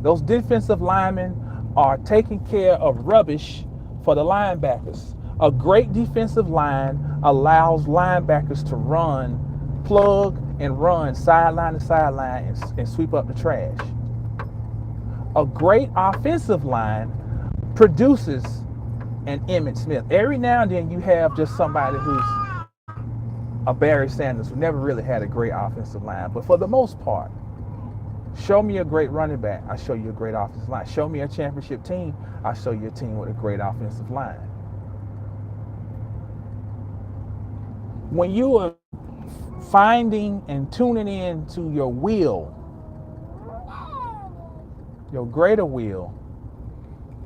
Those defensive linemen are taking care of rubbish for the linebackers. A great defensive line allows linebackers to run, plug and run sideline to sideline and sweep up the trash. A great offensive line produces an Emmitt Smith. Every now and then you have just somebody who's a Barry Sanders, who never really had a great offensive line. But for the most part, show me a great running back, I show you a great offensive line. Show me a championship team, I show you a team with a great offensive line. When you are finding and tuning in to your will, your greater will,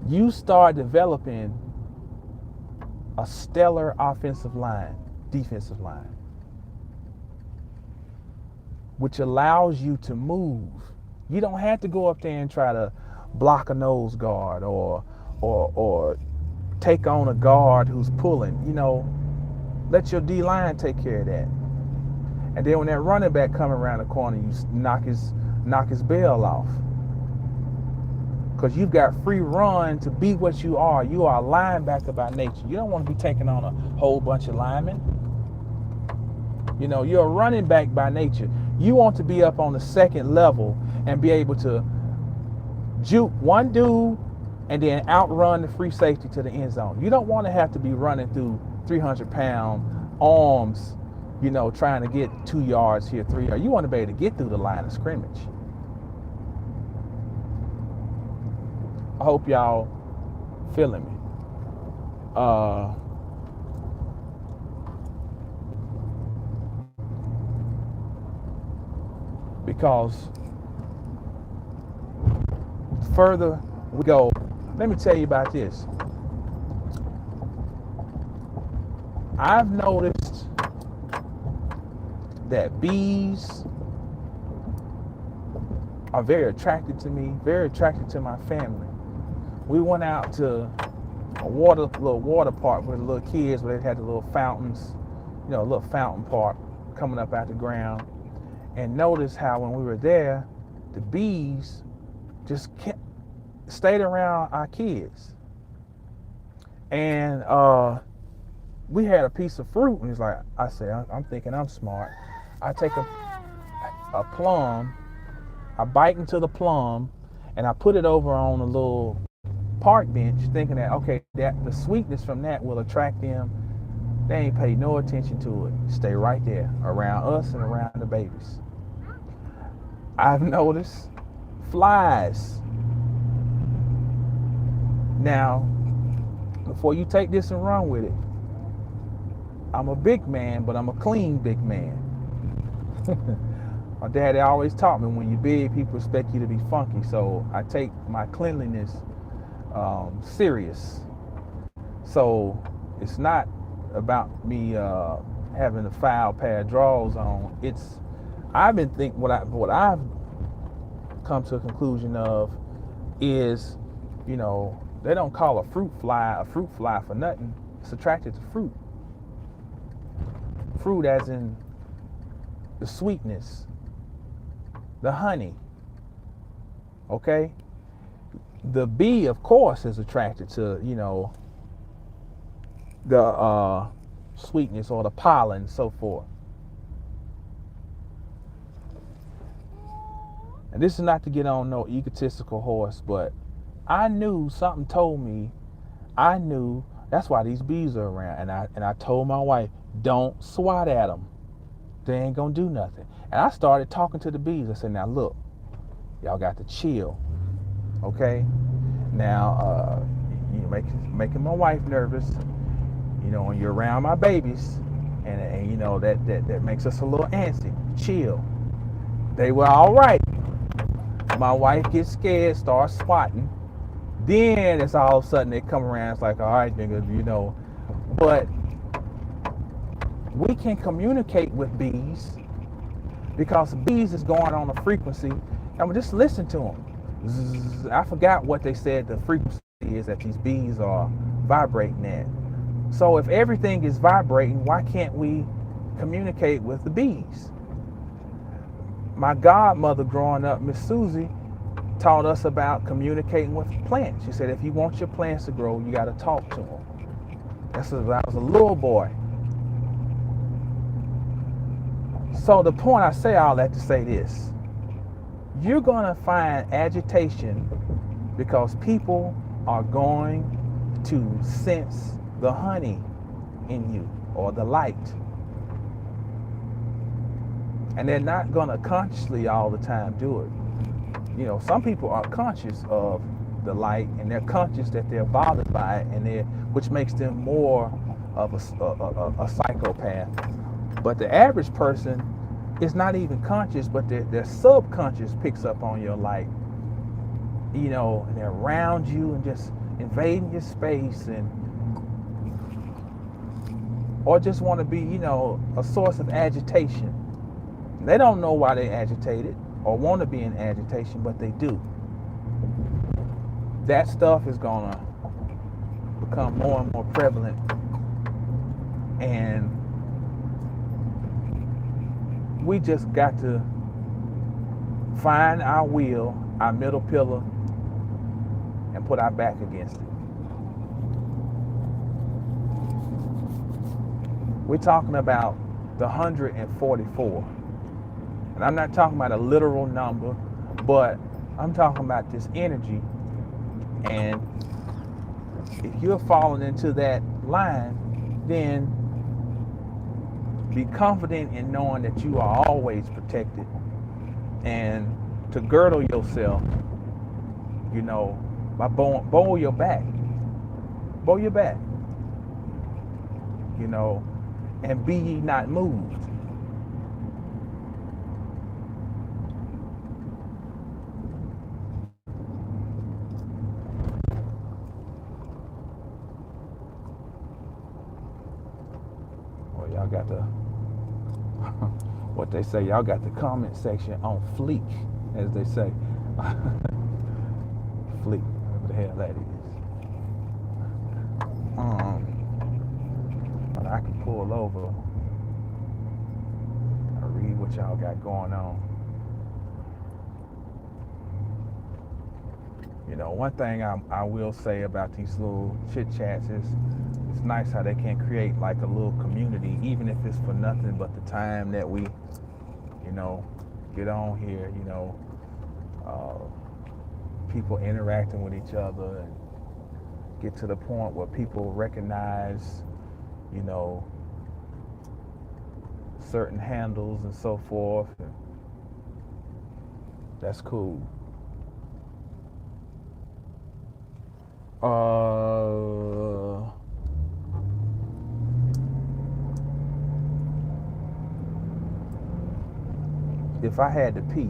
you start developing a stellar offensive line, defensive line, which allows you to move. You don't have to go up there and try to block a nose guard or take on a guard who's pulling. You know, let your D-line take care of that. And then when that running back come around the corner, you knock his bell off. Because you've got free run to be what you are. You are a linebacker by nature. You don't want to be taking on a whole bunch of linemen. You know, you're a running back by nature. You want to be up on the second level and be able to juke one dude and then outrun the free safety to the end zone. You don't want to have to be running through 300-pound arms, you know, trying to get 2 yards here, 3 yards. You want to be able to get through the line of scrimmage. I hope y'all feeling me. Because further we go, let me tell you about this. I've noticed that bees are very attracted to me, very attracted to my family. We went out to a little water park with the little kids where they had the little fountains, you know, a little fountain park coming up out the ground. And notice how when we were there, the bees just stayed around our kids. And we had a piece of fruit, and it's like, I said, I'm thinking I'm smart. I take a plum, I bite into the plum, and I put it over on a little park bench, thinking that, okay, that the sweetness from that will attract them. They ain't pay no attention to it. Stay right there around us and around the babies. I've noticed flies. Now, before you take this and run with it, I'm a big man, but I'm a clean big man. My daddy always taught me, when you're big, people expect you to be funky. So I take my cleanliness serious. So it's not about me having a foul pair of drawers on. I've been thinking, what I've come to a conclusion of is, you know, they don't call a fruit fly for nothing. It's attracted to fruit. Fruit as in the sweetness, the honey. Okay? The bee, of course, is attracted to, you know, the sweetness or the pollen and so forth. And this is not to get on no egotistical horse, but I knew, something told me, I knew that's why these bees are around. And I told my wife, don't swat at them. They ain't gonna do nothing. And I started talking to the bees. I said, now look, y'all got to chill, okay? Now, you making my wife nervous. You know, when you're around my babies, and you know that makes us a little antsy. Chill. They were all right. My wife gets scared, starts swatting. Then it's all of a sudden they come around. It's like, all right, nigga, you know. But we can communicate with bees because bees is going on a frequency, and we just listen to them. Zzz, I forgot what they said the frequency is that these bees are vibrating at. So if everything is vibrating, why can't we communicate with the bees? My godmother growing up, Miss Susie, taught us about communicating with plants. She said if you want your plants to grow, you got to talk to them. That's when I was a little boy. So the point, I say all that to say this. You're going to find agitation because people are going to sense the honey in you or the light. And they're not going to consciously all the time do it. You know, some people are conscious of the light and they're conscious that they're bothered by it, and which makes them more of a psychopath. But the average person is not even conscious, but their subconscious picks up on your light. You know, and they're around you and just invading your space, and or just want to be, you know, a source of agitation. They don't know why they're agitated or want to be in agitation, but they do. That stuff is going to become more and more prevalent, and we just got to find our will, our middle pillar, and put our back against it. We're talking about the 144. And I'm not talking about a literal number, but I'm talking about this energy. And if you're falling into that line, then be confident in knowing that you are always protected, and to girdle yourself, you know, by bow your back. Bow your back. You know, and be ye not moved. Well, y'all got the what they say, y'all got the comment section on fleek, as they say. Fleek, whatever the hell that is. But I can pull over and read what y'all got going on. You know, one thing I will say about these little chit chats is it's nice how they can create like a little community, even if it's for nothing but the time that we, you know, get on here, you know, people interacting with each other, and get to the point where people recognize, you know, certain handles and so forth. And that's cool. If I had to pee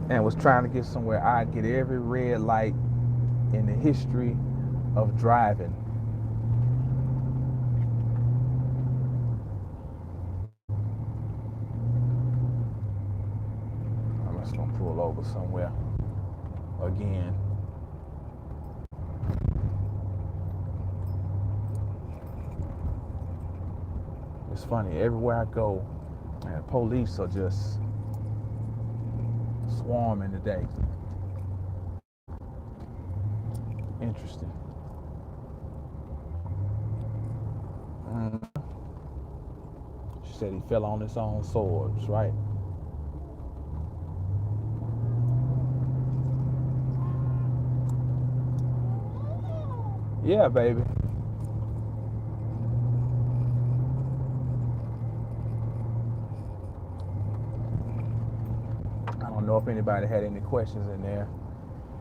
and was trying to get somewhere, I'd get every red light in the history of driving. I'm just gonna pull over somewhere again. It's funny, everywhere I go, and police are just swarming today. Interesting. She said he fell on his own swords, right? Yeah, baby. I don't know if anybody had any questions in there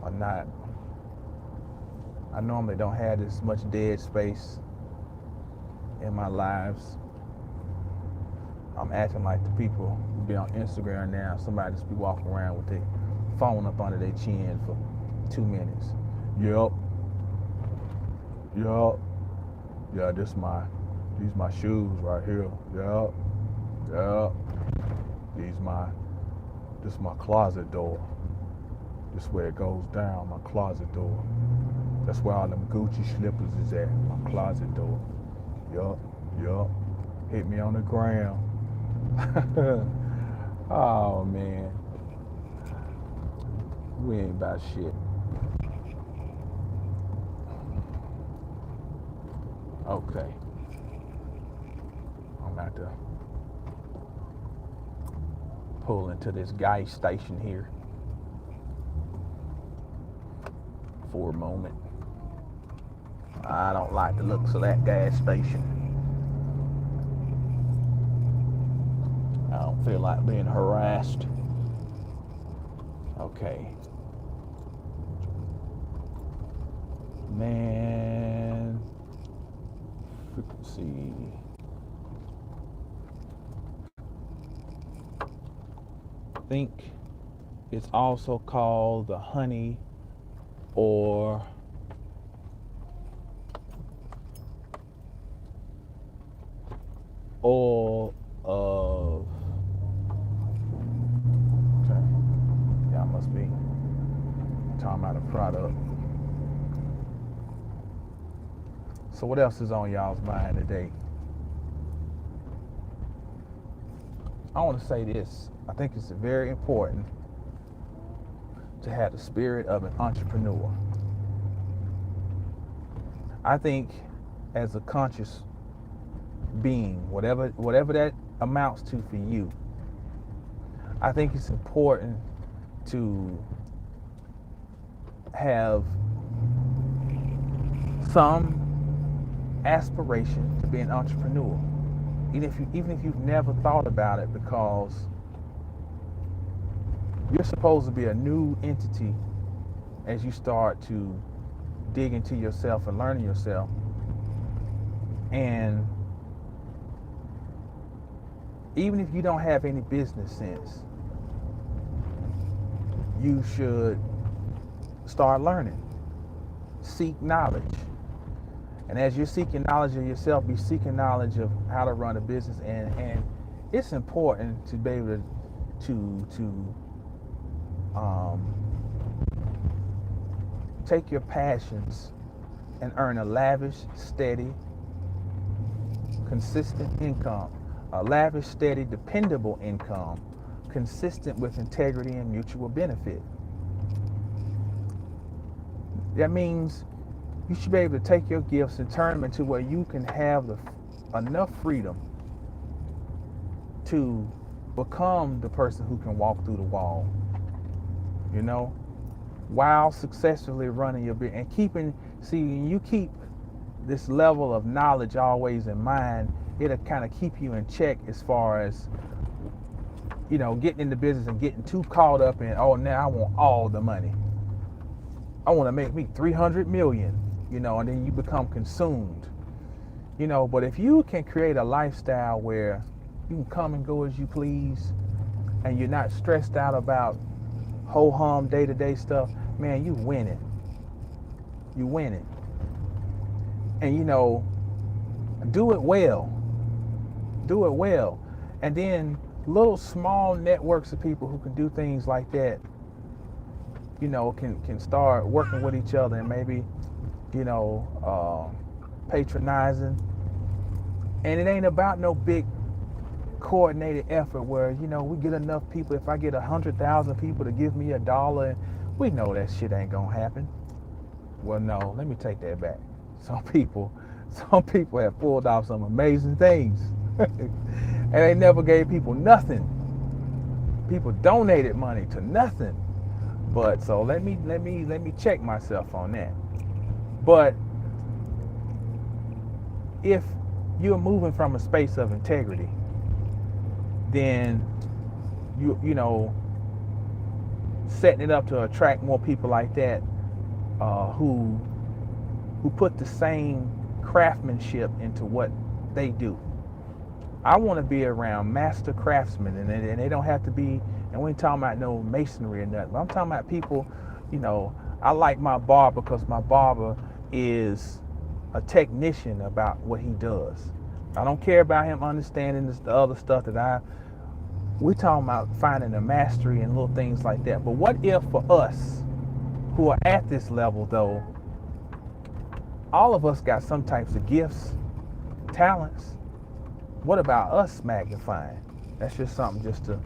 or not. I normally don't have this much dead space in my lives. I'm acting like the people who be on Instagram now. Somebody just be walking around with their phone up under their chin for 2 minutes. Yup. Yeah, these my shoes right here. Yup. This my closet door. This where it goes down, my closet door. That's where all them Gucci slippers is at, my closet door. Yup. Hit me on the ground. Oh man. We ain't about shit. Okay. I'm about to pull into this gas station here for a moment. I don't like the looks of that gas station. I don't feel like being harassed. Okay. Man, frequency. I think it's also called the honey or oil of, okay, y'all must be talking about a product. So what else is on y'all's mind today? I want to say this. I think it's very important to have the spirit of an entrepreneur. I think as a conscious being, whatever that amounts to for you, I think it's important to have some aspiration to be an entrepreneur, even if you've never thought about it, because you're supposed to be a new entity as you start to dig into yourself and learning yourself. And even if you don't have any business sense, you should start learning. Seek knowledge. And as you're seeking knowledge of yourself, be seeking knowledge of how to run a business. And it's important to be able to take your passions and earn a lavish, steady, consistent income. A lavish, steady, dependable income, consistent with integrity and mutual benefit. That means you should be able to take your gifts and turn them into where you can have enough freedom to become the person who can walk through the wall, you know, while successfully running your business and you keep this level of knowledge always in mind. It'll kind of keep you in check as far as, you know, getting into business and getting too caught up in, oh, now I want all the money. I want to make me 300 million, you know, and then you become consumed, you know. But if you can create a lifestyle where you can come and go as you please and you're not stressed out about ho-hum day-to-day stuff, man, you winning. You winning. And, you know, do it well. Do it well. And then little small networks of people who can do things like that, you know, can start working with each other and maybe, you know, patronizing. And it ain't about no big coordinated effort where, you know, we get enough people. If I get 100,000 people to give me $1, we know that shit ain't gonna happen. Well, no, let me take that back. Some people have pulled off some amazing things. And they never gave people nothing. People donated money to nothing. But so let me check myself on that. But if you're moving from a space of integrity, then you know, setting it up to attract more people like that, who who put the same craftsmanship into what they do. I want to be around master craftsmen, and they don't have to be, and we ain't talking about no masonry or nothing, but I'm talking about people, you know, I like my barber because my barber is a technician about what he does. I don't care about him understanding the other stuff we're talking about finding a mastery and little things like that. But what if for us who are at this level though, all of us got some types of gifts, talents. What about us magnifying? That's just something just to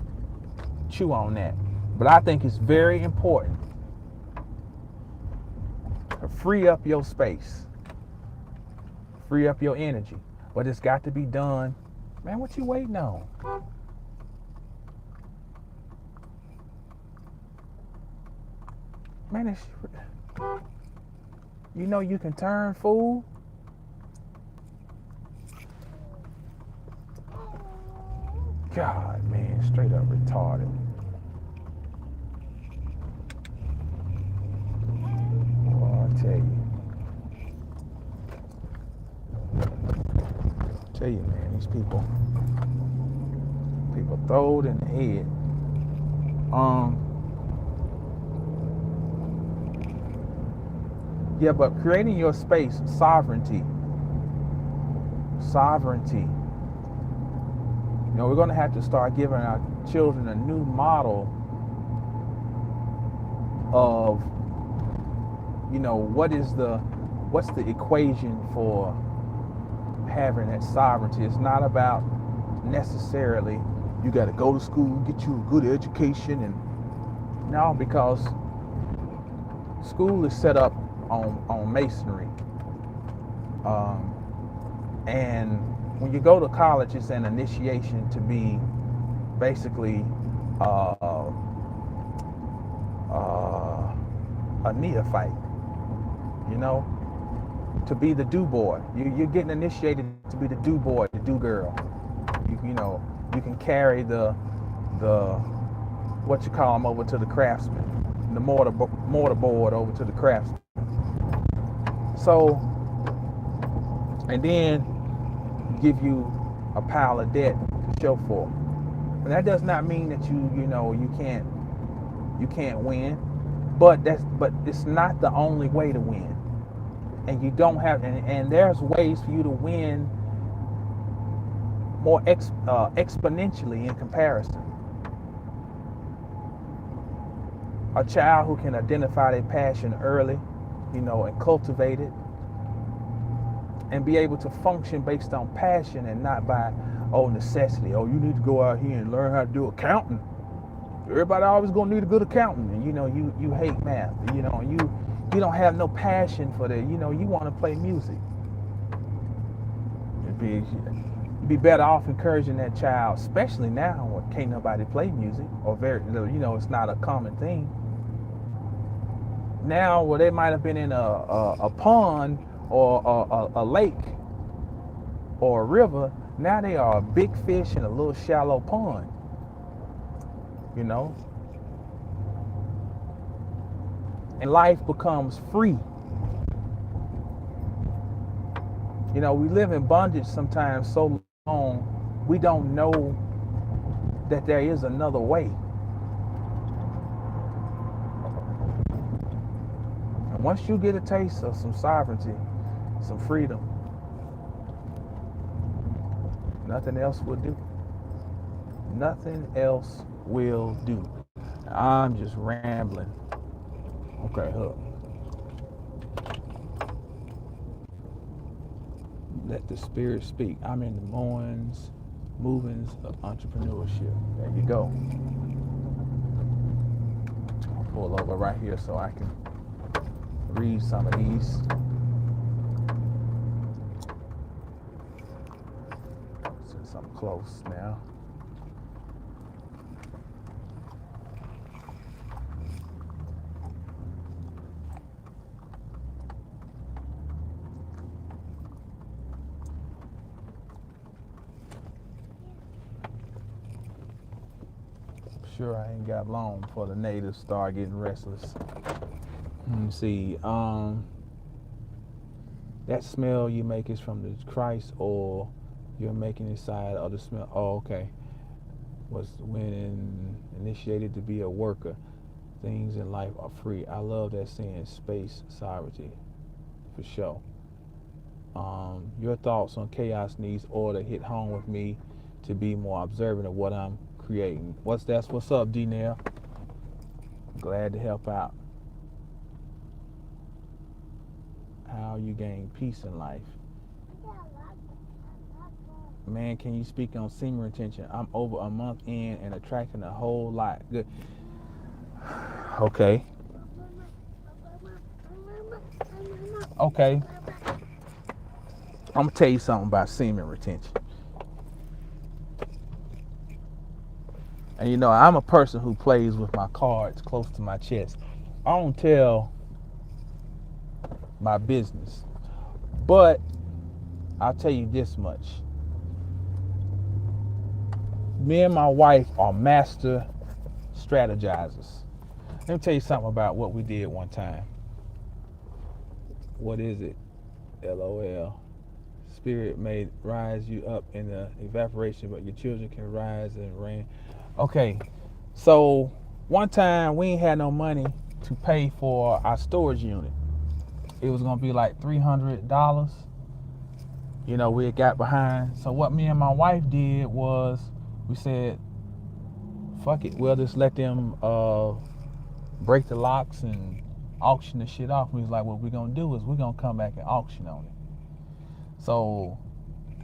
chew on that. But I think it's very important to free up your space, free up your energy. But it's got to be done. Man, what you waiting on? Man, you know you can turn fool. God, man, straight up retarded. Oh, I tell you, man, these people throw it in the head. Yeah, but creating your space, sovereignty. You know, we're going to have to start giving our children a new model of, you know, what's the equation for having that sovereignty. It's not about necessarily you got to go to school, get you a good education, and no, because school is set up on masonry, and when you go to college, it's an initiation to be basically a neophyte, you know, to be the do boy. You're getting initiated to be the do boy, the do girl. You know, you can carry the what you call them over to the craftsman, the mortar board over to the craftsman. So, and then give you a pile of debt to show for. But that does not mean that you can't win. But it's not the only way to win. And you don't have, and there's ways for you to win more exponentially in comparison. A child who can identify their passion early, you know, and cultivate it, and be able to function based on passion and not by necessity. Oh, you need to go out here and learn how to do accounting. Everybody always gonna need a good accountant, and you know you hate math. You know you don't have no passion for that. You know you want to play music. You'd be better off encouraging that child, especially now when can't nobody play music, or it's not a common thing. Now, where they might have been in a pond or a lake or a river, now they are a big fish in a little shallow pond. You know, and life becomes free. You know, we live in bondage sometimes so long we don't know that there is another way. And once you get a taste of some sovereignty, some freedom, nothing else will do. Nothing else will do. I'm just rambling. Okay, look. Let the spirit speak. I'm in the movings of entrepreneurship. There you go. I'll pull over right here so I can read some of these. Since I'm close now. Sure, I ain't got long before the natives start getting restless. Let me see. That smell you make is from the Christ, or you're making inside of the smell. Oh, okay. Was when initiated to be a worker. Things in life are free. I love that saying, space sovereignty, for sure. Your thoughts on chaos needs order hit home with me to be more observant of what I'm creating. What's up, D-Nail? Glad to help out. How you gain peace in life. Man, can you speak on semen retention? I'm over a month in and attracting a whole lot. Good. Okay. Okay. I'm going to tell you something about semen retention. And you know, I'm a person who plays with my cards close to my chest. I don't tell my business. But I'll tell you this much. Me and my wife are master strategizers. Let me tell you something about what we did one time. What is it? LOL. Spirit may rise you up in the evaporation, but your children can rise in rain. Okay, so one time we ain't had no money to pay for our storage unit. It was gonna be like $300. You know, we had got behind. So what me and my wife did was we said, fuck it, we'll just let them break the locks and auction the shit off. We was like, what we're gonna do is we're gonna come back and auction on it. So,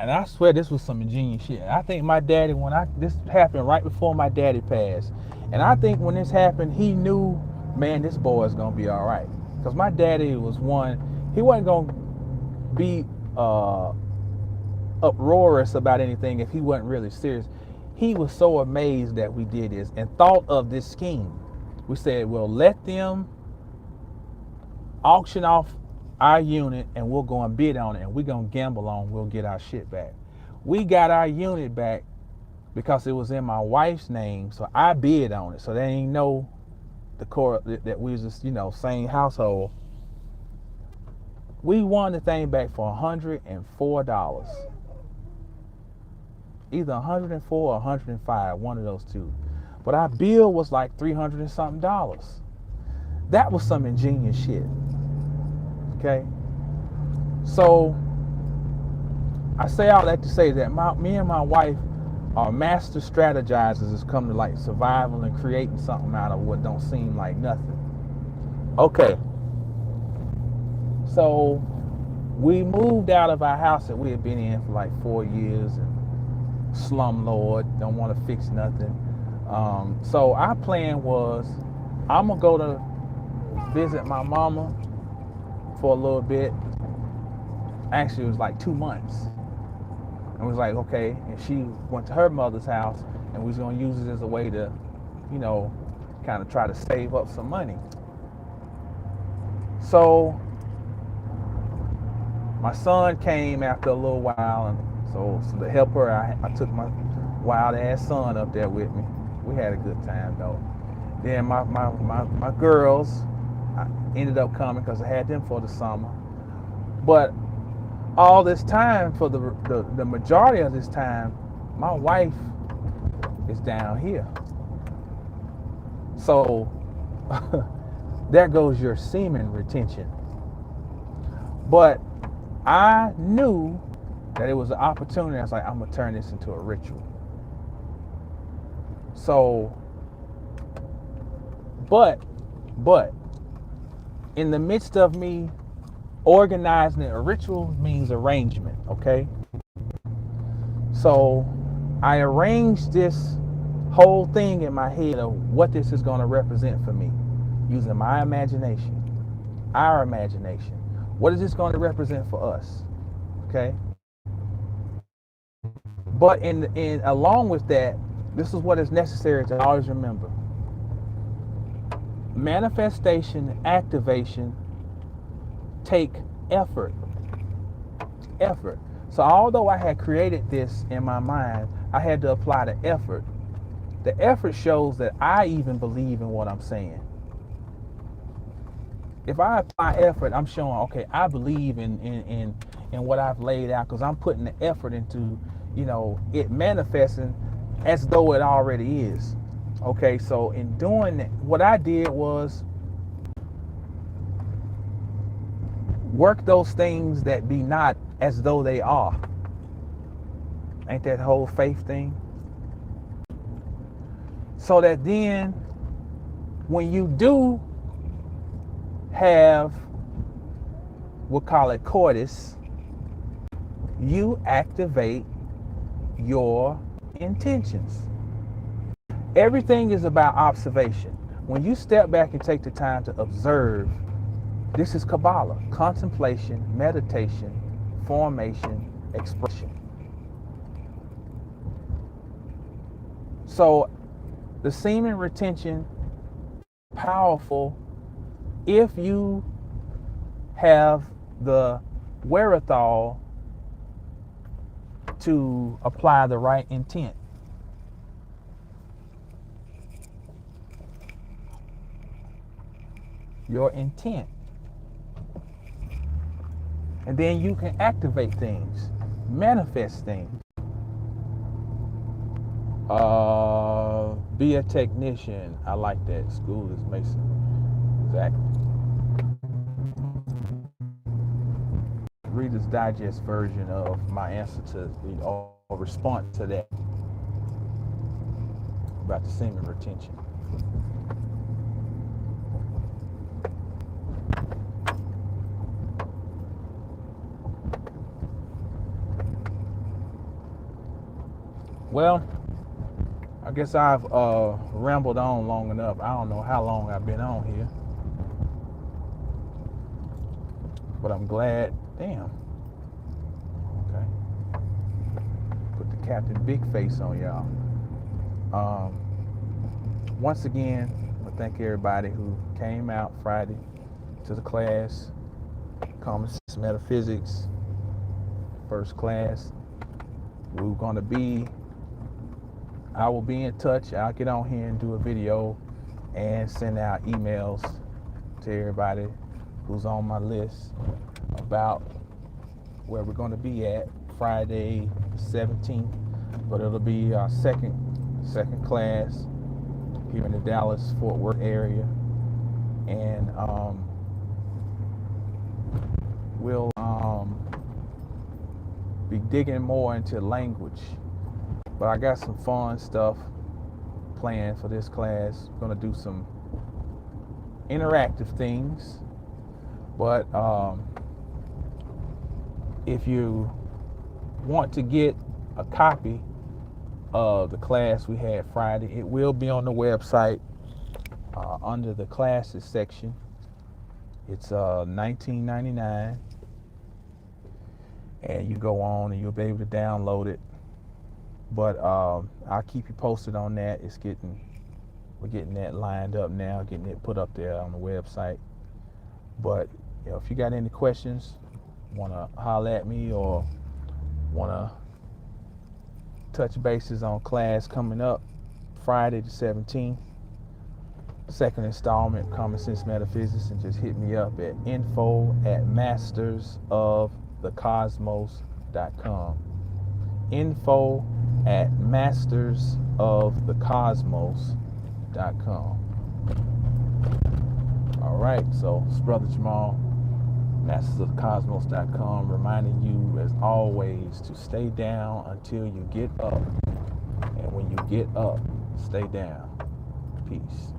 and I swear this was some ingenious shit. I think my daddy, this happened right before my daddy passed. And I think when this happened, he knew, man, this boy is gonna be all right. Because my daddy was one, he wasn't gonna be uproarious about anything if he wasn't really serious. He was so amazed that we did this and thought of this scheme. We said, well, let them auction off our unit and we'll go and bid on it and we're going to gamble on we'll get our shit back. We got our unit back because it was in my wife's name, so I bid on it. So they ain't know the core that we was just, you know, same household. We won the thing back for $104. Either 104 or 105, one of those two. But our bill was like $300 and something. That was some ingenious shit. Okay? So, I say all that to say that me and my wife are master strategizers as come to like survival and creating something out of what don't seem like nothing. Okay. So, we moved out of our house that we had been in for like 4 years and slumlord, don't want to fix nothing. So our plan was, I'm gonna go to visit my mama for a little bit. Actually, it was like 2 months. And we was like, okay. And she went to her mother's house, and we was gonna use it as a way to, you know, kind of try to save up some money. So my son came after a little while, and so to help her, I took my wild ass son up there with me. We had a good time though. Then my girls, I ended up coming because I had them for the summer. But all this time, for the majority of this time, my wife is down here. So there goes your semen retention. But I knew that it was an opportunity. I was like, I'm gonna turn this into a ritual. So, but in the midst of me organizing it, a ritual means arrangement, okay? So I arranged this whole thing in my head of what this is gonna represent for me, using my imagination, our imagination. What is this gonna represent for us, okay? But in along with that, this is what is necessary to always remember. Manifestation, activation take effort. Effort. So although I had created this in my mind, I had to apply the effort. The effort shows that I even believe in what I'm saying. if I apply effort, I'm showing, okay, I believe in what I've laid out, because I'm putting the effort into, it manifesting as though it already is. Okay, so in doing that, what I did was work those things that be not as though they are. Ain't that whole faith thing? So that then, when you do have, we'll call it coitus, you activate your intentions. Everything is about observation. When you step back and take the time to observe, this is Kabbalah: contemplation, meditation, formation, expression. So the semen retention, powerful if you have the wherewithal to apply the right intent. Your intent. And then you can activate things, manifest things. Be a technician. I like that. School is Mason. Exactly. Reader's Digest version of my answer to or response to that about the semen retention. Well, I guess I've rambled on long enough. I don't know how long I've been on here, but I'm glad. Damn. Okay. Put the Captain Big Face on y'all. Once again, I thank everybody who came out Friday to the class, Common Sense Metaphysics, first class. We're going to be, I will be in touch. I'll get on here and do a video and send out emails to everybody who's on my list about where we're going to be at Friday the 17th. But it'll be our second class here in the Dallas-Fort Worth area. And we'll be digging more into language. But I got some fun stuff planned for this class. We're going to do some interactive things. But if you want to get a copy of the class we had Friday, it will be on the website under the classes section. It's $19.99, and you go on and you'll be able to download it. But I'll keep you posted on that. We're getting that lined up now, getting it put up there on the website. But if you got any questions, want to holler at me, or want to touch bases on class coming up Friday the 17th, second installment, Common Sense Metaphysics, and just hit me up at info@mastersofthecosmos.com. info@mastersofthecosmos.com. All right, so it's Brother Jamal, mastersofthecosmos.com, reminding you as always to stay down until you get up, and when you get up, stay down. Peace.